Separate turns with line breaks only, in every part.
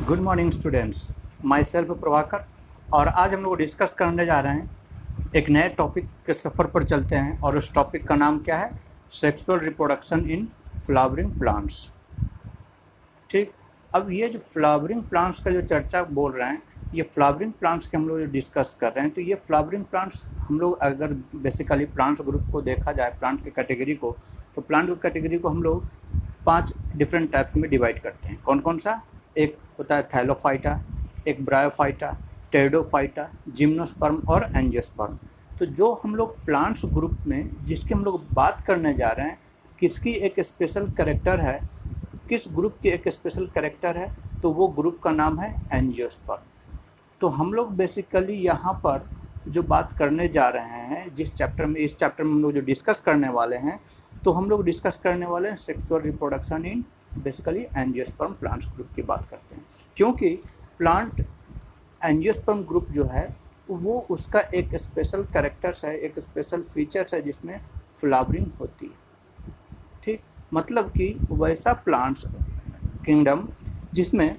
Good morning students, my self Prabhakar. और आज हम लोग डिस्कस करने जा रहे हैं एक नए टॉपिक के सफ़र पर चलते हैं और उस टॉपिक का नाम क्या है? Sexual reproduction in flowering plants. ठीक, अब ये जो फ्लावरिंग प्लांट्स का जो चर्चा बोल रहे हैं, ये फ्लावरिंग प्लांट्स के हम लोग डिस्कस कर रहे हैं। तो ये फ्लावरिंग प्लांट्स हम लोग अगर बेसिकली प्लांट्स ग्रुप को देखा जाए, प्लांट की कैटेगरी को, तो प्लांट की कैटेगरी को हम लोग 5 डिफरेंट टाइप्स में डिवाइड करते हैं। कौन कौन सा? एक होता है थैलोफाइटा, एक ब्रायोफाइटा, टेरिडोफाइटा, जिम्नोस्पर्म और एंजियोस्पर्म। तो जो हम लोग प्लांट्स ग्रुप में जिसकी हम लोग बात करने जा रहे हैं, किसकी एक स्पेशल कैरेक्टर है, किस ग्रुप की एक स्पेशल कैरेक्टर है, तो वो ग्रुप का नाम है एंजियोस्पर्म। तो हम लोग बेसिकली यहाँ पर जो बात करने जा रहे हैं, जिस चैप्टर में, इस चैप्टर में हम लोग जो डिस्कस करने वाले हैं, तो हम लोग डिस्कस करने वाले हैं sexual reproduction in basically angiosperm plants group की बात करते हैं। क्योंकि प्लांट एंजियोस्पर्म ग्रुप जो है वो उसका एक स्पेशल कैरेक्टर्स है, एक स्पेशल फीचर्स है जिसमें फ्लावरिंग होती है। ठीक, मतलब कि वैसा प्लांट्स किंगडम जिसमें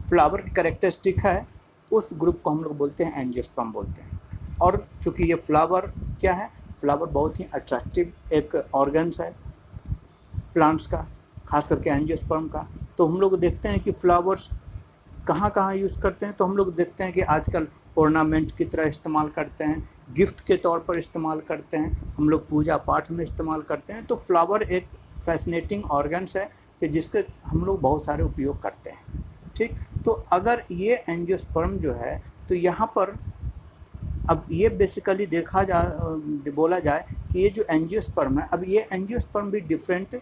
फ्लावर कैरेक्टरिस्टिक है, उस ग्रुप को हम लोग बोलते हैं एंजियोस्पर्म बोलते हैं। और चूँकि ये फ्लावर क्या है, फ्लावर बहुत ही अट्रैक्टिव एक ऑर्गन्स है प्लांट्स का, खास करके एंजियोस्पर्म का। तो हम लोग देखते हैं कि फ्लावर्स कहाँ कहाँ यूज़ करते हैं, तो हम लोग देखते हैं कि आजकल ऑर्नामेंट की तरह इस्तेमाल करते हैं, गिफ्ट के तौर पर इस्तेमाल करते हैं, हम लोग पूजा पाठ में इस्तेमाल करते हैं। तो फ्लावर एक फैसिनेटिंग ऑर्गन्स है कि जिसके हम लोग बहुत सारे उपयोग करते हैं। ठीक, तो अगर ये एंजियोस्पर्म जो है, तो यहाँ पर अब ये बेसिकली बोला जाए कि ये जो एंजियोस्पर्म है, अब ये एंजियोस्पर्म भी डिफरेंट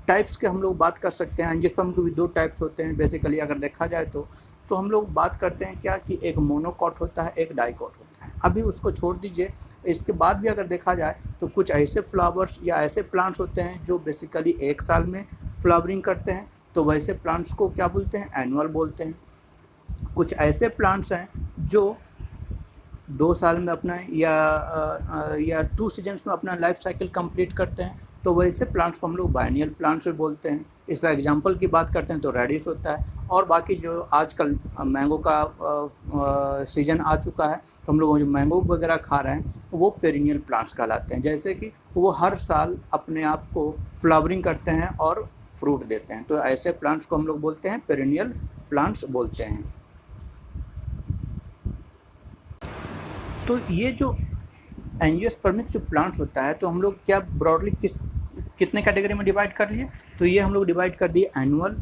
टाइप्स के हम लोग बात कर सकते हैं। एंजियोस्पर्म के भी 2 टाइप्स होते हैं बेसिकली अगर देखा जाए तो हम लोग बात करते हैं क्या कि एक मोनोकॉट होता है, एक डाइकॉट होता है। अभी उसको छोड़ दीजिए, इसके बाद भी अगर देखा जाए तो कुछ ऐसे फ्लावर्स या ऐसे प्लांट्स होते हैं जो बेसिकली 1 साल में फ्लावरिंग करते हैं, तो वैसे प्लांट्स को क्या बोलते हैं? एनुअल बोलते हैं। कुछ ऐसे प्लांट्स हैं जो 2 साल में अपना या 2 सीजन्स में अपना लाइफ साइकिल कंप्लीट करते हैं, तो वैसे प्लांट्स को हम लोग बायनियल प्लांट्स भी बोलते हैं। इसका एग्जांपल की बात करते हैं तो रेडिश होता है। और बाकी जो आजकल मैंगो का सीज़न आ चुका है, तो हम लोग जो मैंगो वगैरह खा रहे हैं वो पेरिनियल प्लांट्स कहलाते हैं, जैसे कि वो हर साल अपने आप को फ्लावरिंग करते हैं और फ्रूट देते हैं। तो ऐसे प्लांट्स को हम लोग बोलते हैं पेरिनियल प्लांट्स बोलते हैं। तो ये जो एंजियोस्पर्मिक जो प्लांट्स होता है, तो हम लोग क्या ब्रॉडली कितने कैटेगरी में डिवाइड कर लिए? तो ये हम लोग डिवाइड कर दिए एनुअल,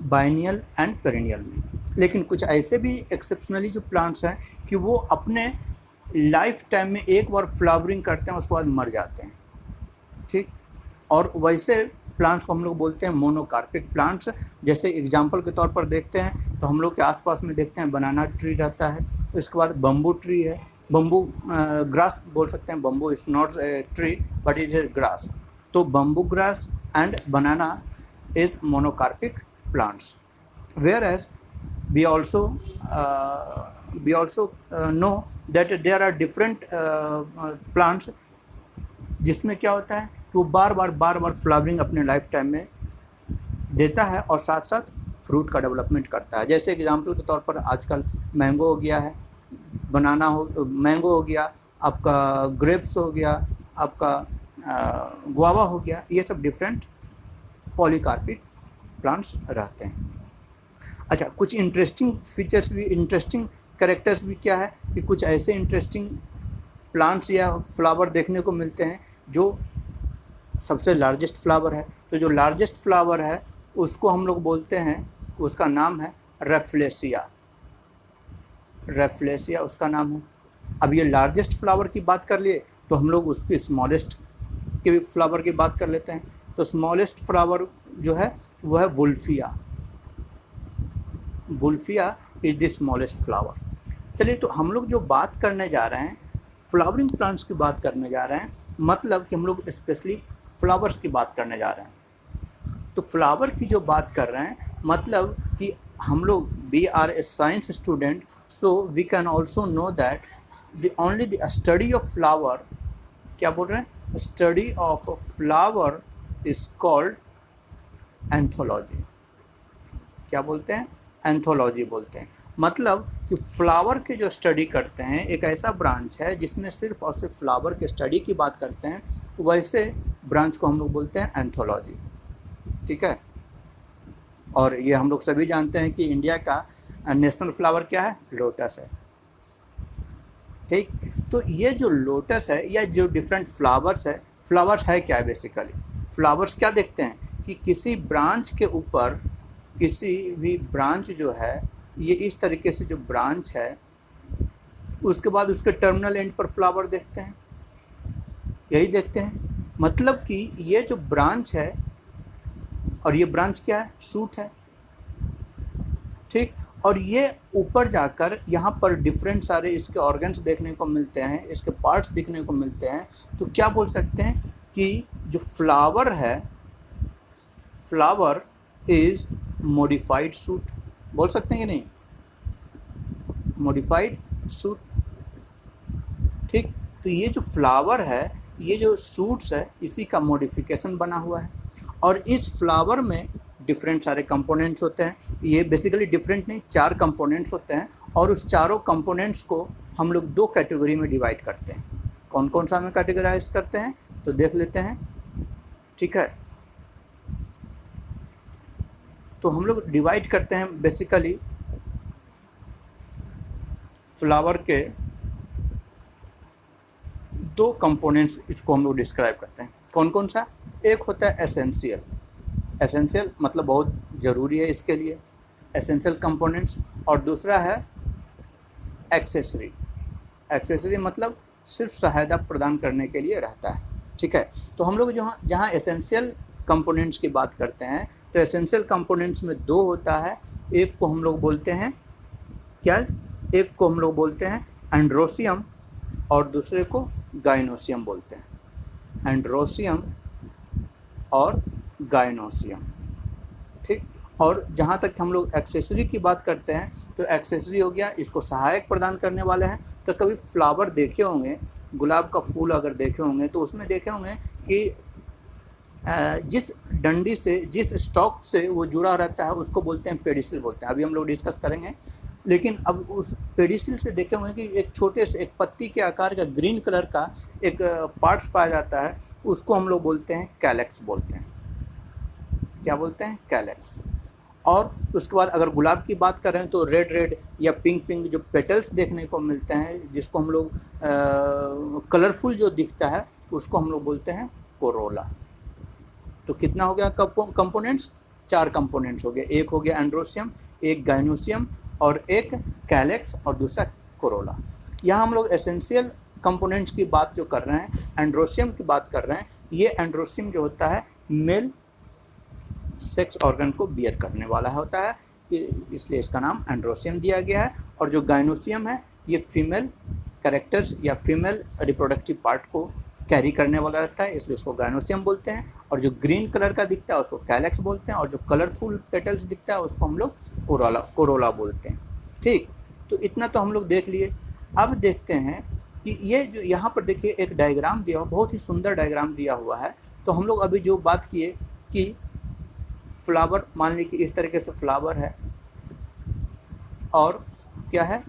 बाइनियल एंड पेरिनियल में। लेकिन कुछ ऐसे भी एक्सेप्शनली जो प्लांट्स हैं कि वो अपने लाइफ टाइम में एक बार फ्लावरिंग करते हैं, उसके बाद मर जाते हैं। ठीक, और वैसे प्लांट्स को हम लोग बोलते हैं मोनोकार्पिक प्लांट्स। जैसे एग्जांपल के तौर पर देखते हैं तो हम लोग के आसपास में देखते हैं बनाना ट्री रहता है, उसके बाद बम्बू ट्री है, बम्बू ग्रास बोल सकते हैं। Bamboo is not a tree but is a grass. तो bamboo grass and banana is monocarpic plants. Whereas we also know that there are different plants जिसमें क्या होता है कि वो बार बार फ्लावरिंग अपने लाइफ टाइम में देता है और साथ साथ फ्रूट का डेवलपमेंट करता है। जैसे एग्जांपल के तौर पर आजकल मैंगो हो गया है, मैंगो हो गया, आपका ग्रेप्स हो गया, आपका गुआवा हो गया। ये सब डिफरेंट पॉलीकार्पिक प्लांट्स रहते हैं। अच्छा, कुछ इंटरेस्टिंग फीचर्स भी, इंटरेस्टिंग कैरेक्टर्स भी क्या है कि कुछ ऐसे इंटरेस्टिंग प्लांट्स या फ्लावर देखने को मिलते हैं जो सबसे लार्जेस्ट फ्लावर है। तो जो लार्जेस्ट फ्लावर है उसको हम लोग बोलते हैं, उसका नाम है रेफ्लेसिया। रेफ्लेसिया उसका नाम है। अब ये लार्जेस्ट फ्लावर की बात कर लिए तो हम लोग उसकी स्मॉलेस्ट के फ्लावर की बात कर लेते हैं। तो स्मॉलेस्ट फ्लावर जो है वो है Wolffia. Wolffia is the smallest flower. चलिए, तो हम लोग जो बात करने जा रहे हैं, फ्लावरिंग प्लांट्स की बात करने जा रहे हैं, मतलब कि हम लोग स्पेशली फ्लावर्स की बात करने जा रहे हैं। तो फ्लावर की जो बात कर रहे हैं, मतलब कि हम लोग we are a science student, so we can also know that only the study of flower, क्या बोल रहे हैं, study of flower is called anthology. क्या बोलते हैं? एंथोलॉजी बोलते हैं। मतलब कि फ्लावर के जो स्टडी करते हैं एक ऐसा ब्रांच है जिसमें सिर्फ और सिर्फ फ्लावर के स्टडी की बात करते हैं, वैसे ब्रांच को हम लोग बोलते हैं एंथोलॉजी। ठीक है, और ये हम लोग सभी जानते हैं कि इंडिया का नेशनल फ्लावर क्या है? लोटस है। ठीक, तो ये जो लोटस है या जो डिफरेंट फ्लावर्स है, फ्लावर्स है क्या है? बेसिकली फ्लावर्स क्या देखते हैं कि किसी ब्रांच के ऊपर किसी भी ब्रांच जो है, ये इस तरीके से जो ब्रांच है उसके बाद उसके टर्मिनल एंड पर फ्लावर देखते हैं, यही देखते हैं। मतलब कि ये जो ब्रांच है, और ये ब्रांच क्या है? शूट है। ठीक, और ये ऊपर जाकर यहाँ पर डिफरेंट सारे इसके ऑर्गन्स देखने को मिलते हैं, इसके पार्ट्स दिखने को मिलते हैं। तो क्या बोल सकते हैं कि जो फ्लावर है, फ्लावर इज मॉडिफाइड सूट, बोल सकते हैं कि नहीं? Modified suit. ठीक, तो ये जो फ्लावर है, ये जो सूट्स है, इसी का मॉडिफिकेशन बना हुआ है। और इस फ्लावर में डिफरेंट सारे कंपोनेंट्स होते हैं। ये बेसिकली डिफरेंट नहीं, 4 कंपोनेंट्स होते हैं, और उस चारों कंपोनेंट्स को हम लोग 2 कैटेगरी में डिवाइड करते हैं। कौन कौन सा हमें कैटेगराइज करते हैं तो देख लेते हैं। ठीक है, तो हम लोग डिवाइड करते हैं बेसिकली फ्लावर के 2 कंपोनेंट्स, इसको हम लोग डिस्क्राइब करते हैं। कौन कौन सा? एक होता है एसेंशियल, एसेंशियल मतलब बहुत ज़रूरी है इसके लिए, एसेंशियल कंपोनेंट्स। और दूसरा है एक्सेसरी, एक्सेसरी मतलब सिर्फ सहायता प्रदान करने के लिए रहता है। ठीक है, तो हम लोग जहाँ एसेंशियल कंपोनेंट्स की बात करते हैं, तो एसेंशियल कंपोनेंट्स में 2 होता है। एक को हम लोग बोलते हैं क्या? एक को हम लोग बोलते हैं एंड्रोसियम, और दूसरे को गाइनोसियम बोलते हैं। एंड्रोसियम और गाइनोसियम। ठीक, और जहाँ तक हम लोग एक्सेसरी की बात करते हैं, तो एक्सेसरी हो गया, इसको सहायक प्रदान करने वाले हैं। तो कभी फ्लावर देखे होंगे, गुलाब का फूल अगर देखे होंगे तो उसमें देखे होंगे कि जिस डंडी से, जिस स्टॉक से वो जुड़ा रहता है उसको बोलते हैं पेडिसिल बोलते हैं। अभी हम लोग डिस्कस करेंगे। लेकिन अब उस पेडिसिल से देखे होंगे कि एक छोटे से, एक पत्ती के आकार का ग्रीन कलर का एक पार्ट्स पाया जाता है, उसको हम लोग बोलते हैं कैलेक्स बोलते हैं। क्या बोलते हैं? कैलेक्स। और उसके बाद अगर गुलाब की बात करें तो रेड रेड या पिंक पिंक जो पेटल्स देखने को मिलते हैं, जिसको हम लोग कलरफुल जो दिखता है, उसको हम लोग बोलते हैं कोरोला। तो कितना हो गया कंपोनेंट्स? 4 कंपोनेंट्स हो गए। एक हो गया एंड्रोसियम, एक गाइनोसियम, और एक कैलेक्स, और दूसरा कोरोला। यहाँ हम लोग एसेंशियल कंपोनेंट्स की बात जो कर रहे हैं, एंड्रोसियम की बात कर रहे हैं। ये एंड्रोसियम जो होता है मेल सेक्स ऑर्गन को बियर करने वाला होता है, इसलिए इसका नाम एंड्रोसियम दिया गया है। और जो गाइनोसियम है, ये फीमेल कैरेक्टर्स या फीमेल रिप्रोडक्टिव पार्ट को कैरी करने वाला रहता है, इसलिए उसको गाइनोसियम बोलते हैं। और जो ग्रीन कलर का दिखता है उसको कैलेक्स बोलते हैं, और जो कलरफुल पेटल्स दिखता है उसको हम लोग कोरोला बोलते हैं। ठीक, तो इतना तो हम लोग देख लिए। अब देखते हैं कि ये जो यहाँ पर देखिए एक डायग्राम दिया हुआ, बहुत ही सुंदर डायग्राम दिया हुआ है। तो हम लोग अभी जो बात किए कि फ्लावर, मान लीजिए कि इस तरीके से फ्लावर है, और क्या है?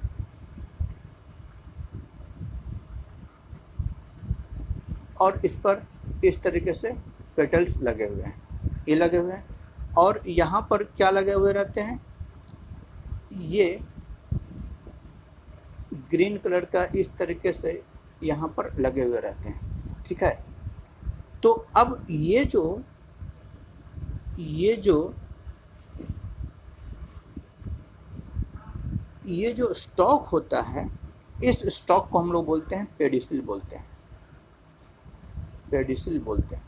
और इस पर इस तरीके से पेटल्स लगे हुए हैं, ये लगे हुए हैं। और यहाँ पर क्या लगे हुए रहते हैं? ये ग्रीन कलर का इस तरीके से यहाँ पर लगे हुए रहते हैं। ठीक है, तो अब ये जो स्टॉक होता है, इस स्टॉक को हम लोग बोलते हैं पेडिसिल बोलते हैं, पेडिसिल बोलते हैं।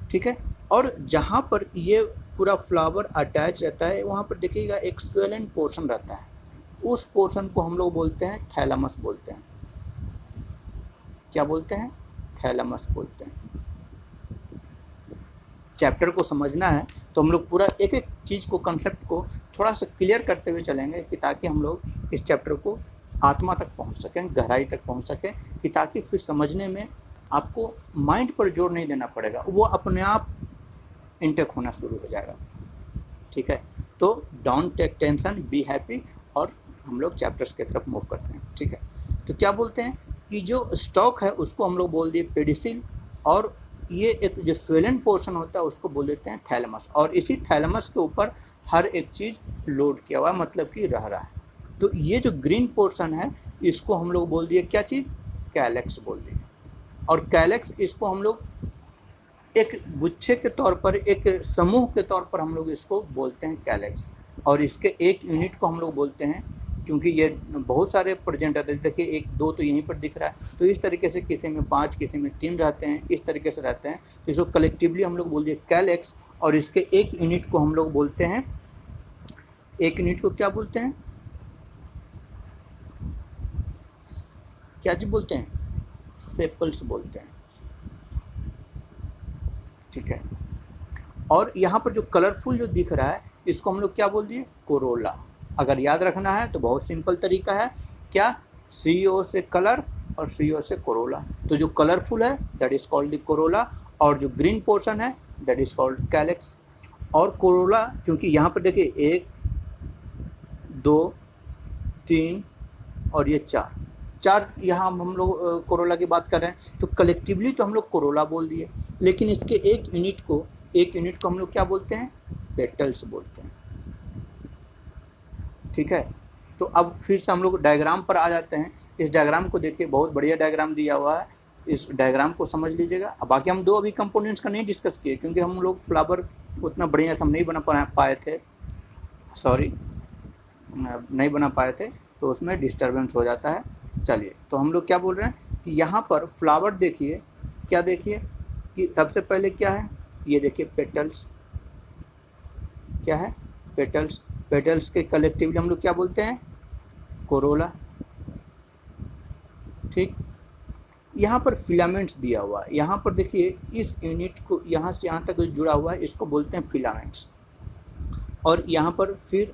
ठीक है, और जहाँ पर ये पूरा फ्लावर अटैच रहता है, वहाँ पर देखिएगा एक स्वेलन पोर्शन रहता है, उस पोर्शन को हम लोग बोलते हैं थैलेमस बोलते हैं। क्या बोलते हैं? थैलेमस बोलते हैं। चैप्टर को समझना है तो हम लोग पूरा एक एक चीज़ को, कंसेप्ट को थोड़ा सा क्लियर करते हुए चलेंगे, कि ताकि हम लोग इस चैप्टर को आत्मा तक पहुंच सकें, गहराई तक पहुंच सकें, कि ताकि फिर समझने में आपको माइंड पर जोर नहीं देना पड़ेगा, वो अपने आप इंटेक होना शुरू हो जाएगा। ठीक है, तो don't take tension, be happy, और हम लोग चैप्टर्स की तरफ मूव करते हैं। ठीक है, तो क्या बोलते हैं कि जो स्टॉक है उसको हम लोग बोल दिए पेडिसिल, और ये एक जो स्वेलन पोर्शन होता है उसको बोल देते हैं थैलेमस, और इसी थैलेमस के ऊपर हर एक चीज़ लोड किया हुआ है, मतलब कि रह रहा है। तो ये जो ग्रीन पोर्शन है इसको हम लोग बोल दिए क्या चीज़, कैलेक्स बोल दिए। और कैलेक्स इसको हम लोग एक गुच्छे के तौर पर, एक समूह के तौर पर हम लोग इसको बोलते हैं कैलेक्स, और इसके एक यूनिट को हम लोग बोलते हैं, क्योंकि ये बहुत सारे प्रेजेंट रहते हैं, देखिए 1 2 तो यहीं पर दिख रहा है, तो इस तरीके से किसी में 5 किसी में 3 रहते हैं, इस तरीके से रहते हैं, तो इसको कलेक्टिवली हम लोग बोल दिए कैलेक्स। और इसके एक यूनिट को हम लोग बोलते हैं, एक यूनिट को क्या बोलते हैं, क्या चीज बोलते हैं, सेपल्स बोलते हैं। ठीक है, और यहाँ पर जो कलरफुल जो दिख रहा है इसको हम लोग क्या बोल दिए, कोरोला। अगर याद रखना है तो बहुत सिंपल तरीका है, क्या, CO से कलर और CO से कोरोला, तो जो कलरफुल है that is called the Corolla, और जो ग्रीन पोर्शन है दैट इज कॉल्ड कैलेक्स। और कोरोला, क्योंकि यहाँ पर देखिए 1 2 3 और ये 4 यहाँ हम लोग कोरोला की बात कर रहे हैं, तो कलेक्टिवली तो हम लोग कोरोला बोल दिए, लेकिन इसके एक यूनिट को हम लोग क्या बोलते हैं, पेटल्स बोलते हैं। ठीक है, तो अब फिर से हम लोग डायग्राम पर आ जाते हैं। इस डायग्राम को देखिए, बहुत बढ़िया डायग्राम दिया हुआ है, इस डायग्राम को समझ लीजिएगा। अब बाकी हम 2 अभी कंपोनेंट्स का नहीं डिस्कस किए, क्योंकि हम लोग फ्लावर उतना बढ़िया से हम नहीं बना पाए थे, सॉरी नहीं बना पाए थे, तो उसमें डिस्टर्बेंस हो जाता है। चलिए, तो हम लोग क्या बोल रहे हैं कि यहाँ पर फ्लावर देखिए, क्या देखिए कि सबसे पहले क्या है, ये देखिए पेटल्स, क्या है, पेटल्स। पेटल्स के कलेक्टिवली हम लोग क्या बोलते हैं, कोरोला। ठीक, यहाँ पर फिलामेंट्स दिया हुआ है, यहाँ पर देखिए इस यूनिट को यहाँ से यहाँ तक जुड़ा हुआ है, इसको बोलते हैं फिलामेंट्स। और यहाँ पर फिर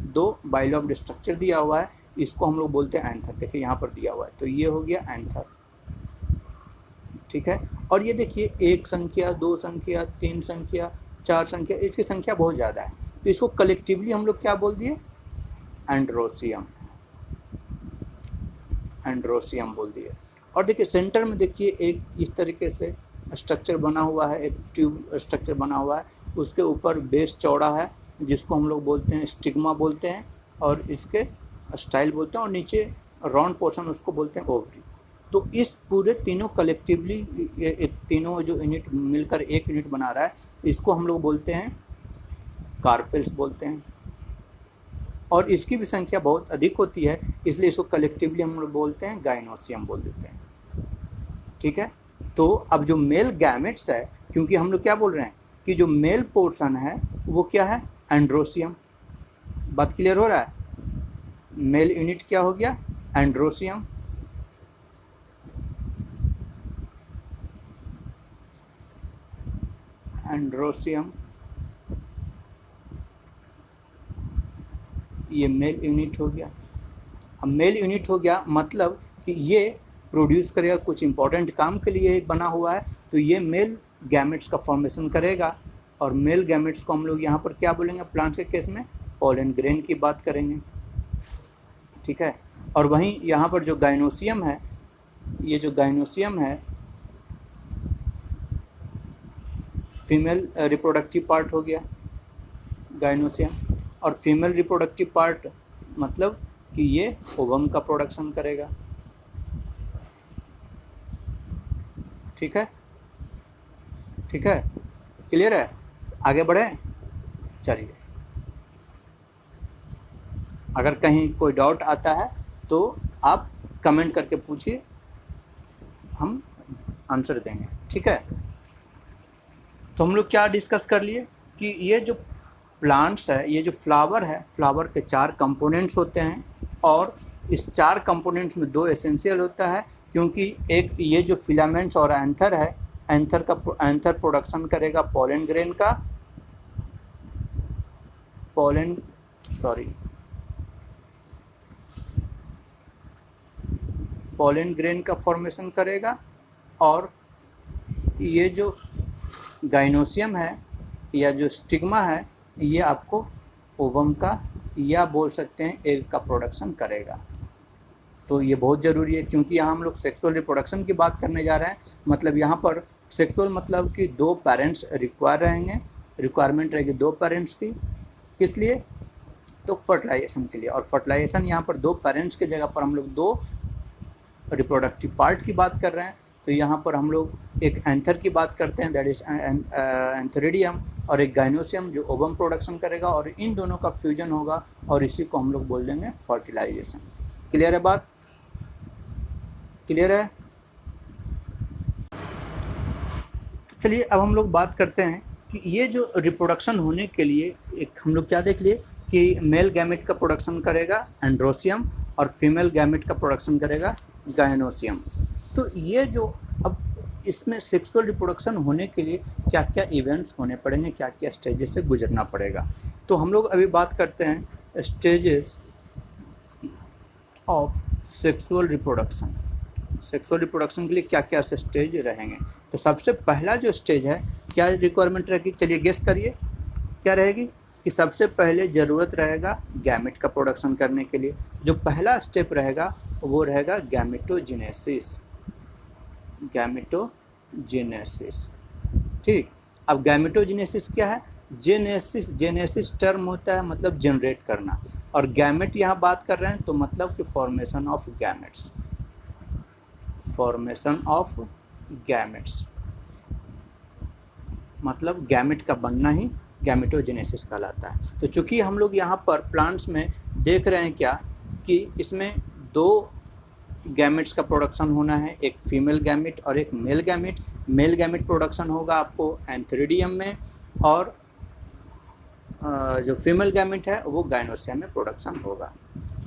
2 बाइलॉब्ड स्ट्रक्चर दिया हुआ है, इसको हम लोग बोलते हैं एंथर। देखिए यहाँ पर दिया हुआ है, तो ये हो गया एंथर। ठीक है, और ये देखिए 1 संख्या 2 संख्या 3 संख्या 4 संख्या, इसकी संख्या बहुत ज़्यादा है, तो इसको कलेक्टिवली हम लोग क्या बोल दिए, एंड्रोसियम, एंड्रोसियम बोल दिए। और देखिए सेंटर में देखिए एक इस तरीके से स्ट्रक्चर बना हुआ है, एक ट्यूब स्ट्रक्चर बना हुआ है, उसके ऊपर बेस चौड़ा है, जिसको हम लोग बोलते हैं स्टिग्मा बोलते हैं, और इसके स्टाइल बोलते हैं, और नीचे राउंड पोर्शन उसको बोलते हैं ओवरी। तो इस पूरे तीनों कलेक्टिवली, तीनों जो यूनिट मिलकर एक यूनिट बना रहा है, इसको हम लोग बोलते हैं कार्पेल्स बोलते हैं। और इसकी भी संख्या बहुत अधिक होती है, इसलिए इसको कलेक्टिवली हम लोग बोलते हैं गाइनोसियम बोल देते हैं। ठीक है, तो अब जो मेल गैमेट्स है, क्योंकि हम लोग क्या बोल रहे हैं कि जो मेल पोर्शन है वो क्या है, एंड्रोसियम। बात क्लियर हो रहा है, मेल यूनिट क्या हो गया, एंड्रोसियम। एंड्रोसियम, ये मेल यूनिट हो गया। अब मेल यूनिट हो गया मतलब कि ये प्रोड्यूस करेगा, कुछ इंपॉर्टेंट काम के लिए बना हुआ है, तो ये मेल गैमेट्स का फॉर्मेशन करेगा। और मेल गैमेट्स को हम लोग यहाँ पर क्या बोलेंगे, प्लांट्स के केस में पोलन ग्रेन की बात करेंगे। ठीक है, और वहीं यहाँ पर जो गाइनोसियम है, ये जो गाइनोसियम है फीमेल रिप्रोडक्टिव पार्ट हो गया गाइनोसियम, और फीमेल रिप्रोडक्टिव पार्ट मतलब कि ये ओवम का प्रोडक्शन करेगा। ठीक है, ठीक है, क्लियर है, आगे बढ़े। चलिए, अगर कहीं कोई डाउट आता है तो आप कमेंट करके पूछिए, हम आंसर देंगे। ठीक है, तो हम लोग क्या डिस्कस कर लिए कि ये जो प्लांट्स है, ये जो फ्लावर है, फ्लावर के 4 कंपोनेंट्स होते हैं, और इस 4 कंपोनेंट्स में 2 एसेंशियल होता है, क्योंकि एक ये जो फिलामेंट्स और एंथर है, एंथर प्रोडक्शन करेगा पोलन ग्रेन का, पोलन ग्रेन का फॉर्मेशन करेगा, और ये जो गाइनोसियम है या जो स्टिग्मा है ये आपको ओवम का या बोल सकते हैं एग का प्रोडक्शन करेगा। तो ये बहुत ज़रूरी है, क्योंकि यहाँ हम लोग सेक्सुअल रिप्रोडक्शन की बात करने जा रहे हैं। मतलब यहाँ पर सेक्सुअल मतलब कि 2 पेरेंट्स रिक्वायरमेंट रहेगी 2 पेरेंट्स की। किस लिए? तो फर्टिलाइजेशन के लिए। और फर्टिलाइजेशन यहाँ पर 2 पेरेंट्स की जगह पर हम लोग 2 रिप्रोडक्टिव पार्ट की बात कर रहे हैं। तो यहाँ पर हम लोग एक एंथर की बात करते हैं, दैट इज एंथेरिडियम, और एक गाइनोसियम जो ओवम प्रोडक्शन करेगा, और इन दोनों का फ्यूजन होगा और इसी को हम लोग बोल देंगे फर्टिलाइजेशन। क्लियर है बात? क्लियर है? तो चलिए अब हम लोग बात करते हैं कि ये जो रिप्रोडक्शन होने के लिए एक हम लोग क्या देख लिए कि मेल गैमेट का प्रोडक्शन करेगा एंड्रोसियम और फीमेल गैमेट का प्रोडक्शन करेगा गाइनोसियम। तो ये जो अब इसमें सेक्सुअल रिप्रोडक्शन होने के लिए क्या क्या इवेंट्स होने पड़ेंगे, क्या क्या स्टेजेस से गुजरना पड़ेगा। तो हम लोग अभी बात करते हैं stages of sexual reproduction. Sexual reproduction के लिए क्या क्या स्टेज रहेंगे। तो सबसे पहला जो स्टेज है, क्या रिक्वायरमेंट रहेगी, चलिए गेस करिए क्या रहेगी। कि सबसे पहले ज़रूरत रहेगा गैमेट का प्रोडक्शन करने के लिए। जो पहला स्टेप रहेगा वो रहेगा गैमेटोजेनेसिस। गैमेटोजेनेसिस, ठीक। अब गैमेटोजेनेसिस क्या है? जेनेसिस टर्म होता है मतलब जनरेट करना, और गैमेट यहाँ बात कर रहे हैं तो मतलब कि formation of gametes. Formation of gametes मतलब गैमेट का बनना ही गैमेटोजेनेसिस कहलाता है। तो चूंकि हम लोग यहाँ पर प्लांट्स में देख रहे हैं क्या कि इसमें 2 गैमेट्स का प्रोडक्शन होना है, एक फीमेल गैमेट और एक male gamete. Male gamete production होगा आपको एंथेरिडियम में, और जो फीमेल गैमेट है वो गाइनोसियम में प्रोडक्शन होगा।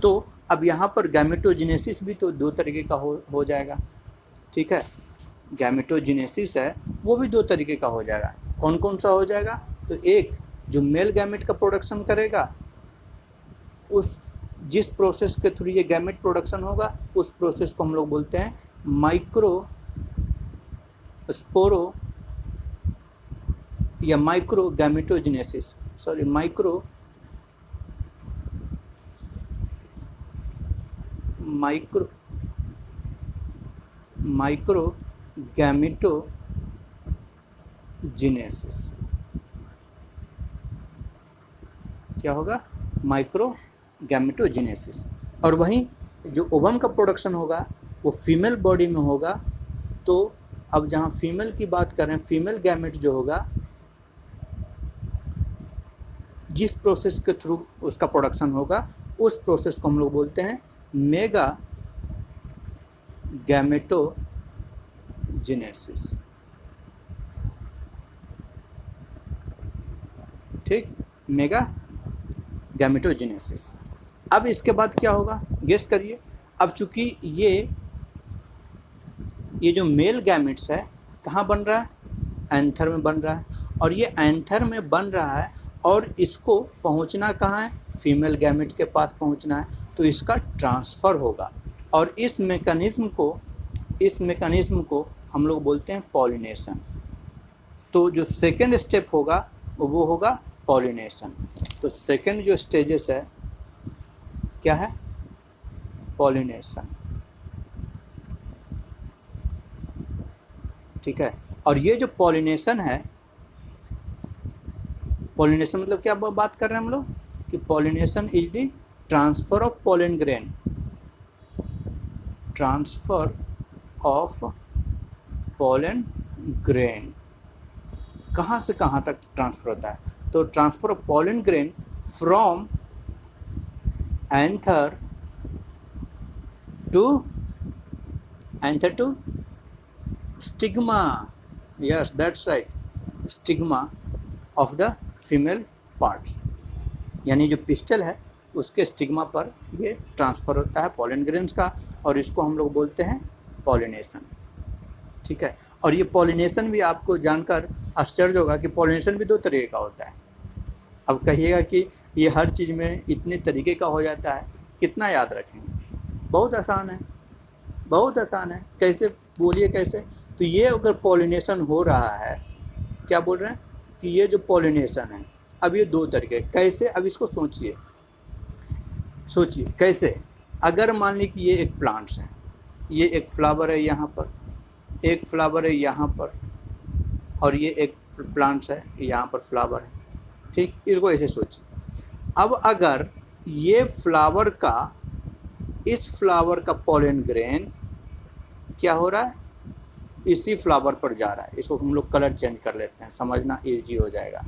तो अब यहाँ पर गैमेटोजेनेसिस भी तो 2 तरीके का हो जाएगा, ठीक है। गैमेटोजेनेसिस है वो भी 2 तरीके का हो जाएगा। कौन कौन सा हो जाएगा? तो एक जो मेल गैमेट का प्रोडक्शन करेगा, उस जिस प्रोसेस के थ्रू ये गैमेट प्रोडक्शन होगा उस प्रोसेस को हम लोग बोलते हैं माइक्रो स्पोरो या micro gametogenesis. Sorry, micro gametogenesis. क्या होगा? Micro gametogenesis. और वहीं जो ओवम का प्रोडक्शन होगा वो फीमेल बॉडी में होगा। तो अब जहाँ फीमेल की बात करें, फीमेल गैमेट जो होगा, जिस प्रोसेस के थ्रू उसका प्रोडक्शन होगा उस प्रोसेस को हम लोग बोलते हैं मेगा गैमेटोजेनेसिस, ठीक। Mega gametogenesis. अब इसके बाद क्या होगा, गेस करिए। अब चूंकि ये जो मेल गैमेट्स है कहाँ बन रहा है? एंथर में बन रहा है, और ये एंथर में बन रहा है और इसको पहुंचना कहाँ है? फीमेल गैमेट के पास पहुंचना है। तो इसका ट्रांसफ़र होगा, और इस मैकेनिज्म को हम लोग बोलते हैं पॉलिनेशन। तो जो सेकेंड स्टेप होगा वो होगा पॉलिनेशन। तो सेकेंड जो स्टेजेस है क्या है? पॉलिनेशन, ठीक है। और ये जो पॉलिनेशन है, पॉलिनेशन मतलब क्या बात कर रहे हैं हम लोग कि pollination is the transfer of pollen grain. Transfer of pollen grain कहाँ से कहाँ तक ट्रांसफर होता है? तो transfer of pollen grain from anther to stigma. Yes, that's right, stigma of the female parts. यानी जो पिस्टल है उसके स्टिग्मा पर ये ट्रांसफ़र होता है पोलन ग्रेन्स का, और इसको हम लोग बोलते हैं पॉलिनेशन, ठीक है। और ये पॉलिनेशन भी आपको जानकर आश्चर्य होगा कि पॉलिनेशन भी 2 तरीके का होता है। अब कहिएगा कि ये हर चीज़ में इतने तरीके का हो जाता है, कितना याद रखेंगे? बहुत आसान है, बहुत आसान है। कैसे बोलिए कैसे? तो ये अगर पॉलिनेशन हो रहा है, क्या बोल रहे हैं कि ये जो पॉलिनेशन है अब ये दो तरीके कैसे, अब इसको सोचिए कैसे। अगर मान ली कि ये एक प्लांट्स है, ये एक फ्लावर है यहाँ पर, एक फ्लावर है यहाँ पर, और ये एक प्लांट्स है यहाँ पर फ्लावर है, ठीक। इसको ऐसे सोचिए। अब अगर ये फ्लावर का, इस फ्लावर का पोलन ग्रेन क्या हो रहा है, इसी फ्लावर पर जा रहा है। इसको हम लोग कलर चेंज कर लेते हैं, समझना इजी हो जाएगा।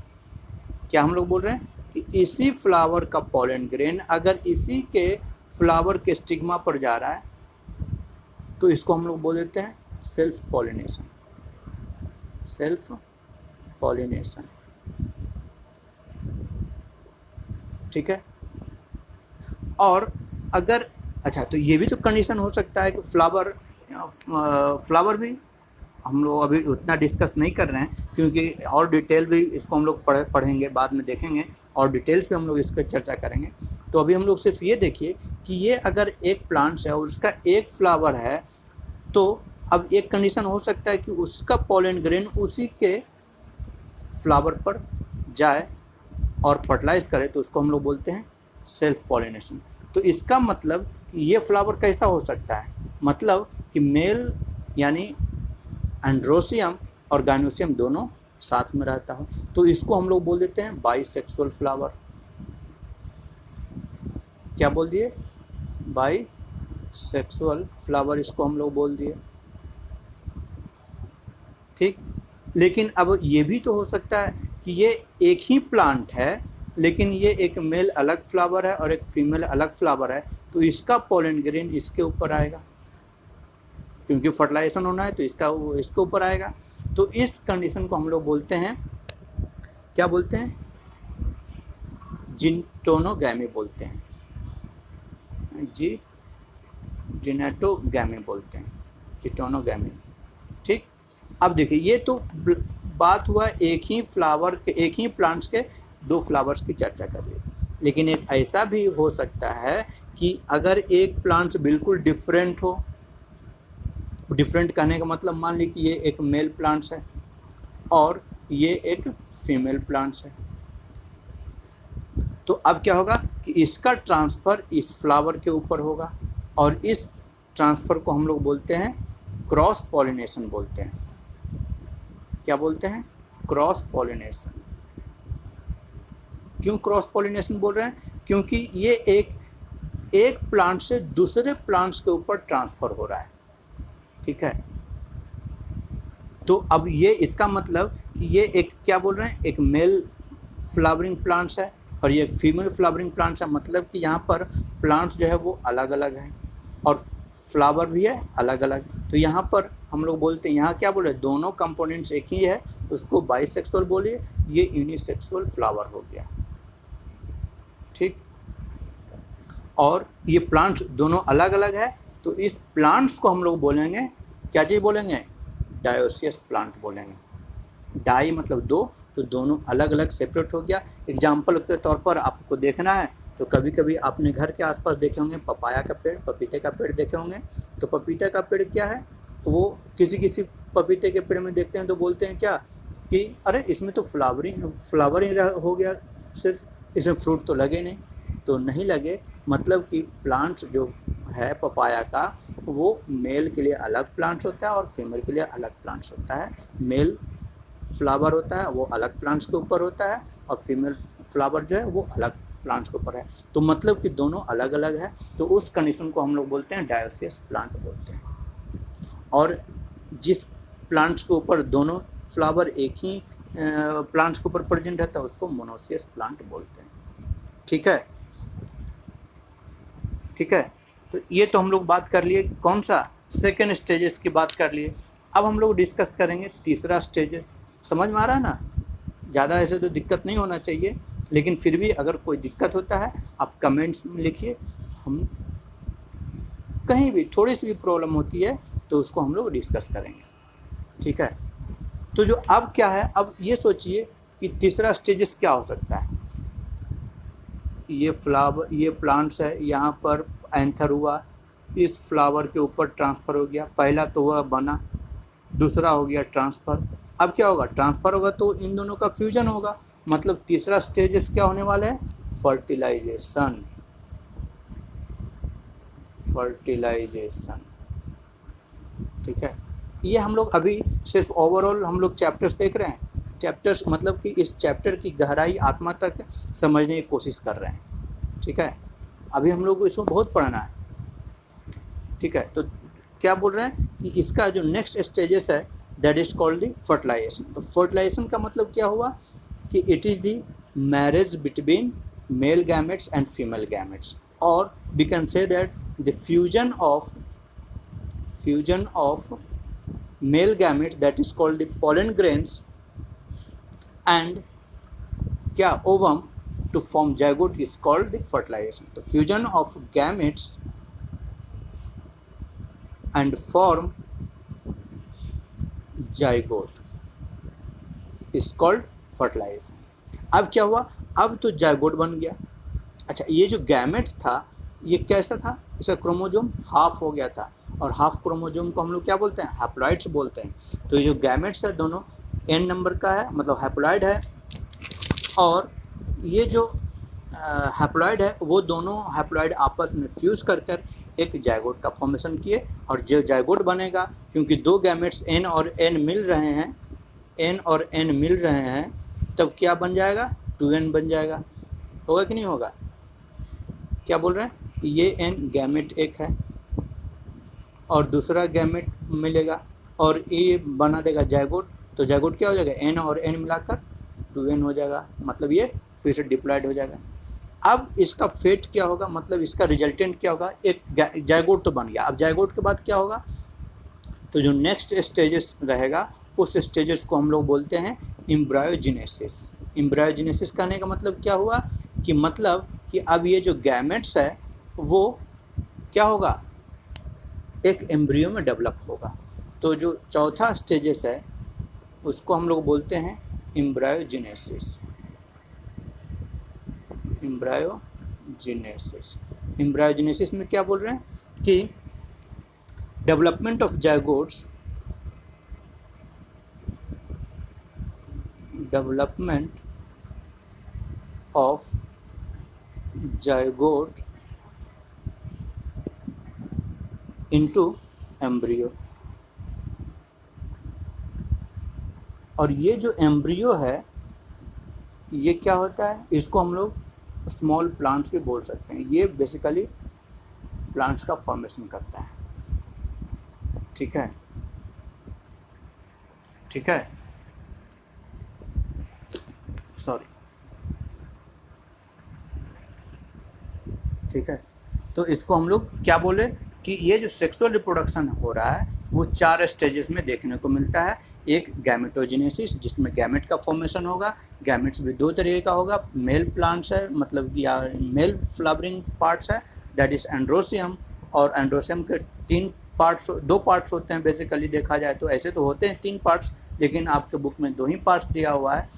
क्या हम लोग बोल रहे हैं कि इसी फ्लावर का पोलन ग्रेन अगर इसी के फ्लावर के स्टिग्मा पर जा रहा है तो इसको हम लोग बोल देते हैं सेल्फ पॉलिनेशन। सेल्फ पॉलिनेशन, ठीक है। और अगर अच्छा, तो ये भी तो कंडीशन हो सकता है कि फ्लावर भी हम लोग अभी उतना डिस्कस नहीं कर रहे हैं, क्योंकि और डिटेल भी इसको हम लोग पढ़ेंगे, बाद में देखेंगे और डिटेल्स पे हम लोग इस पर चर्चा करेंगे। तो अभी हम लोग सिर्फ ये देखिए कि ये अगर एक प्लांट्स है और उसका एक फ्लावर है, तो अब एक कंडीशन हो सकता है कि उसका पोलन ग्रेन उसी के फ्लावर पर जाए और फर्टिलाइज करे, तो उसको हम लोग बोलते हैं सेल्फ पॉलिनेशन। तो इसका मतलब ये फ्लावर कैसा हो सकता है, मतलब कि मेल यानी एंड्रोसियम और गाइनोसियम दोनों साथ में रहता हो, तो इसको हम लोग बोल देते हैं बाइसेक्सुअल फ्लावर। क्या बोल दिए, बाइसेक्सुअल फ्लावर, इसको हम लोग बोल दिए, ठीक। लेकिन अब ये भी तो हो सकता है कि ये एक ही प्लांट है, लेकिन ये एक मेल अलग फ्लावर है और एक फीमेल अलग फ्लावर है, तो इसका पोलन ग्रेन इसके ऊपर आएगा, क्योंकि फर्टिलाइजेशन होना है तो इसका वो इसके ऊपर आएगा। तो इस कंडीशन को हम लोग बोलते हैं, क्या बोलते हैं, जिनटोनोगैमी बोलते हैं, जिनेटोगैमी बोलते हैं, जिनटोनोगैमी, ठीक। अब देखिए, ये तो बात हुआ एक ही फ्लावर के, एक ही प्लांट्स के दो फ्लावर्स की चर्चा कर ली। लेकिन एक ऐसा भी हो सकता है कि अगर एक प्लांट्स बिल्कुल डिफरेंट हो, डिफरेंट कहने का मतलब मान ली कि ये एक मेल प्लांट्स है और ये एक फीमेल प्लांट्स है, तो अब क्या होगा कि इसका ट्रांसफ़र इस फ्लावर के ऊपर होगा, और इस ट्रांसफ़र को हम लोग बोलते हैं क्रॉस पॉलिनेशन बोलते हैं। क्या बोलते हैं, क्रॉस पॉलिनेशन। क्यों क्रॉस पॉलिनेशन बोल रहे हैं, क्योंकि ये एक प्लांट से दूसरे प्लांट्स के ऊपर ट्रांसफ़र हो रहा है, ठीक है। तो अब ये इसका मतलब कि ये एक, क्या बोल रहे हैं, एक मेल फ्लावरिंग प्लांट्स है और ये एक फीमेल फ्लावरिंग प्लांट्स है, मतलब कि यहाँ पर प्लांट्स जो है वो अलग अलग हैं और फ्लावर भी है अलग अलग। तो यहाँ पर हम लोग बोलते हैं, यहाँ क्या बोले, दोनों कंपोनेंट्स एक ही है, उसको बाइसेक्सुअल बोलिए, ये यूनिसेक्सुअल फ्लावर हो गया, ठीक। और ये प्लांट्स दोनों अलग अलग है, तो इस प्लांट्स को हम लोग बोलेंगे, क्या चीज़ बोलेंगे, डायोसियस प्लांट बोलेंगे। डाई मतलब दो, तो दोनों अलग अलग सेपरेट हो गया। एग्जाम्पल के तौर पर आपको देखना है तो कभी कभी आपने घर के आसपास देखे होंगे पपाया का पेड़, पपीते का पेड़ देखे होंगे। तो पपीते का पेड़ क्या है, वो किसी पपीते के पेड़ में देखते हैं तो बोलते हैं क्या कि अरे इसमें तो फ्लावरिंग हो गया, सिर्फ इसमें फ्रूट तो लगे नहीं। तो नहीं लगे मतलब कि प्लांट्स जो है पपाया का, वो मेल के लिए अलग प्लांट्स होता है और फीमेल के लिए अलग प्लांट्स होता है। मेल फ्लावर होता है वो अलग प्लांट्स के ऊपर होता है और फीमेल फ्लावर जो है वो अलग प्लांट्स के ऊपर है। तो मतलब कि दोनों अलग अलग है, तो उस कंडीशन को हम लोग बोलते हैं डायोसियस प्लांट बोलते हैं। और जिस प्लांट्स के ऊपर दोनों फ्लावर एक ही प्लांट्स के ऊपर प्रेजेंट रहता है उसको मोनोसियस प्लांट बोलते हैं, ठीक है, ठीक है। तो ये तो हम लोग बात कर लिए, कौन सा, सेकेंड स्टेजेस की बात कर लिए। अब हम लोग डिस्कस करेंगे तीसरा स्टेजेस। समझ में आ रहा है ना, ज़्यादा ऐसे तो दिक्कत नहीं होना चाहिए, लेकिन फिर भी अगर कोई दिक्कत होता है आप कमेंट्स में लिखिए, हम कहीं भी थोड़ी सी भी प्रॉब्लम होती है तो उसको हम लोग डिस्कस करेंगे, ठीक है। तो जो अब क्या है, अब ये सोचिए कि तीसरा स्टेजेस क्या हो सकता है। ये फ्लावर, ये प्लांट्स है, यहाँ पर एंथर हुआ, इस फ्लावर के ऊपर ट्रांसफ़र हो गया। पहला तो हुआ बना, दूसरा हो गया ट्रांसफ़र। अब क्या होगा, ट्रांसफ़र होगा तो इन दोनों का फ्यूजन होगा मतलब तीसरा स्टेजेस क्या होने वाला है, फर्टिलाइजेशन। ठीक है, ये हम लोग अभी सिर्फ ओवरऑल हम लोग चैप्टर्स देख रहे हैं, चैप्टर्स मतलब कि इस चैप्टर की गहराई आत्मा तक समझने की कोशिश कर रहे हैं। ठीक है, अभी हम लोग को इसको बहुत पढ़ना है। ठीक है, तो क्या बोल रहे हैं कि इसका जो नेक्स्ट स्टेजेस है that is called the fertilisation. तो फर्टिलाइजेशन का मतलब क्या हुआ कि it is the marriage between male gametes and female gametes, और we can say that the fusion of male gametes that is called the pollen grains and क्या ovum to form zygote is called the fertilization. The fusion of gametes and form zygote is called fertilization. अब क्या हुआ, अब तो zygote बन गया। अच्छा, ये जो गैमेट था ये कैसा था, इसका क्रोमोजोम हाफ हो गया था, और हाफ क्रोमोजोम को हम लोग क्या बोलते हैं, हैप्लॉइड्स बोलते हैं। तो ये जो गैमेट्स है दोनों n नंबर का है, मतलब हैप्लॉइड है, और ये जो हैप्लॉइड है वो दोनों हैप्लॉइड आपस में फ्यूज कर एक जाइगोट का फॉर्मेशन किए, और जो जाइगोट बनेगा, क्योंकि दो गैमेट्स n और n मिल रहे हैं, तब क्या बन जाएगा, 2n बन जाएगा। होगा कि नहीं होगा, क्या बोल रहे हैं, ये n गैमेट एक है और दूसरा गैमेट मिलेगा और ये बना देगा जाइगोट, तो जाइगोट क्या हो जाएगा, n और n मिलाकर 2n हो जाएगा, मतलब ये फिर से डिप्लॉयड हो जाएगा। अब इसका फेट क्या होगा, मतलब इसका रिजल्टेंट क्या होगा, एक जाइगोट तो बन गया। अब जाइगोट के बाद क्या होगा, तो जो नेक्स्ट स्टेजेस रहेगा उस स्टेजेस को हम लोग बोलते हैं एम्ब्रायोजेनेसिस। एम्ब्रायोजेनेसिस कहने का मतलब क्या हुआ कि मतलब कि अब ये जो गैमेट्स है वो क्या होगा, एक एम्ब्रियो में डेवलप होगा। तो जो चौथा स्टेजेस है उसको हम लोग बोलते हैं एम्ब्रायोजेनेसिस। एम्ब्रायोजेनेसिस में क्या बोल रहे हैं कि development of zygotes, into embryo. और ये जो एम्ब्रियो है ये क्या होता है, इसको हम लोग स्मॉल प्लांट्स भी बोल सकते हैं। ये बेसिकली प्लांट्स का फॉर्मेशन करता है। ठीक है, ठीक है, सॉरी, ठीक है। तो इसको हम लोग क्या बोले कि ये जो सेक्सुअल रिप्रोडक्शन हो रहा है वो 4 स्टेजेस में देखने को मिलता है। एक गैमेटोजेनेसिस, जिसमें गैमेट का फॉर्मेशन होगा। गैमेट्स भी 2 तरीके का होगा, मेल प्लांट्स है, मतलब या मेल फ्लावरिंग पार्ट्स है, दैट इज एंड्रोसियम, और एंड्रोसियम के 2 पार्ट्स होते हैं बेसिकली देखा जाए तो। ऐसे तो होते हैं 3 पार्ट्स, लेकिन आपके बुक में 2 ही पार्ट्स दिया हुआ है।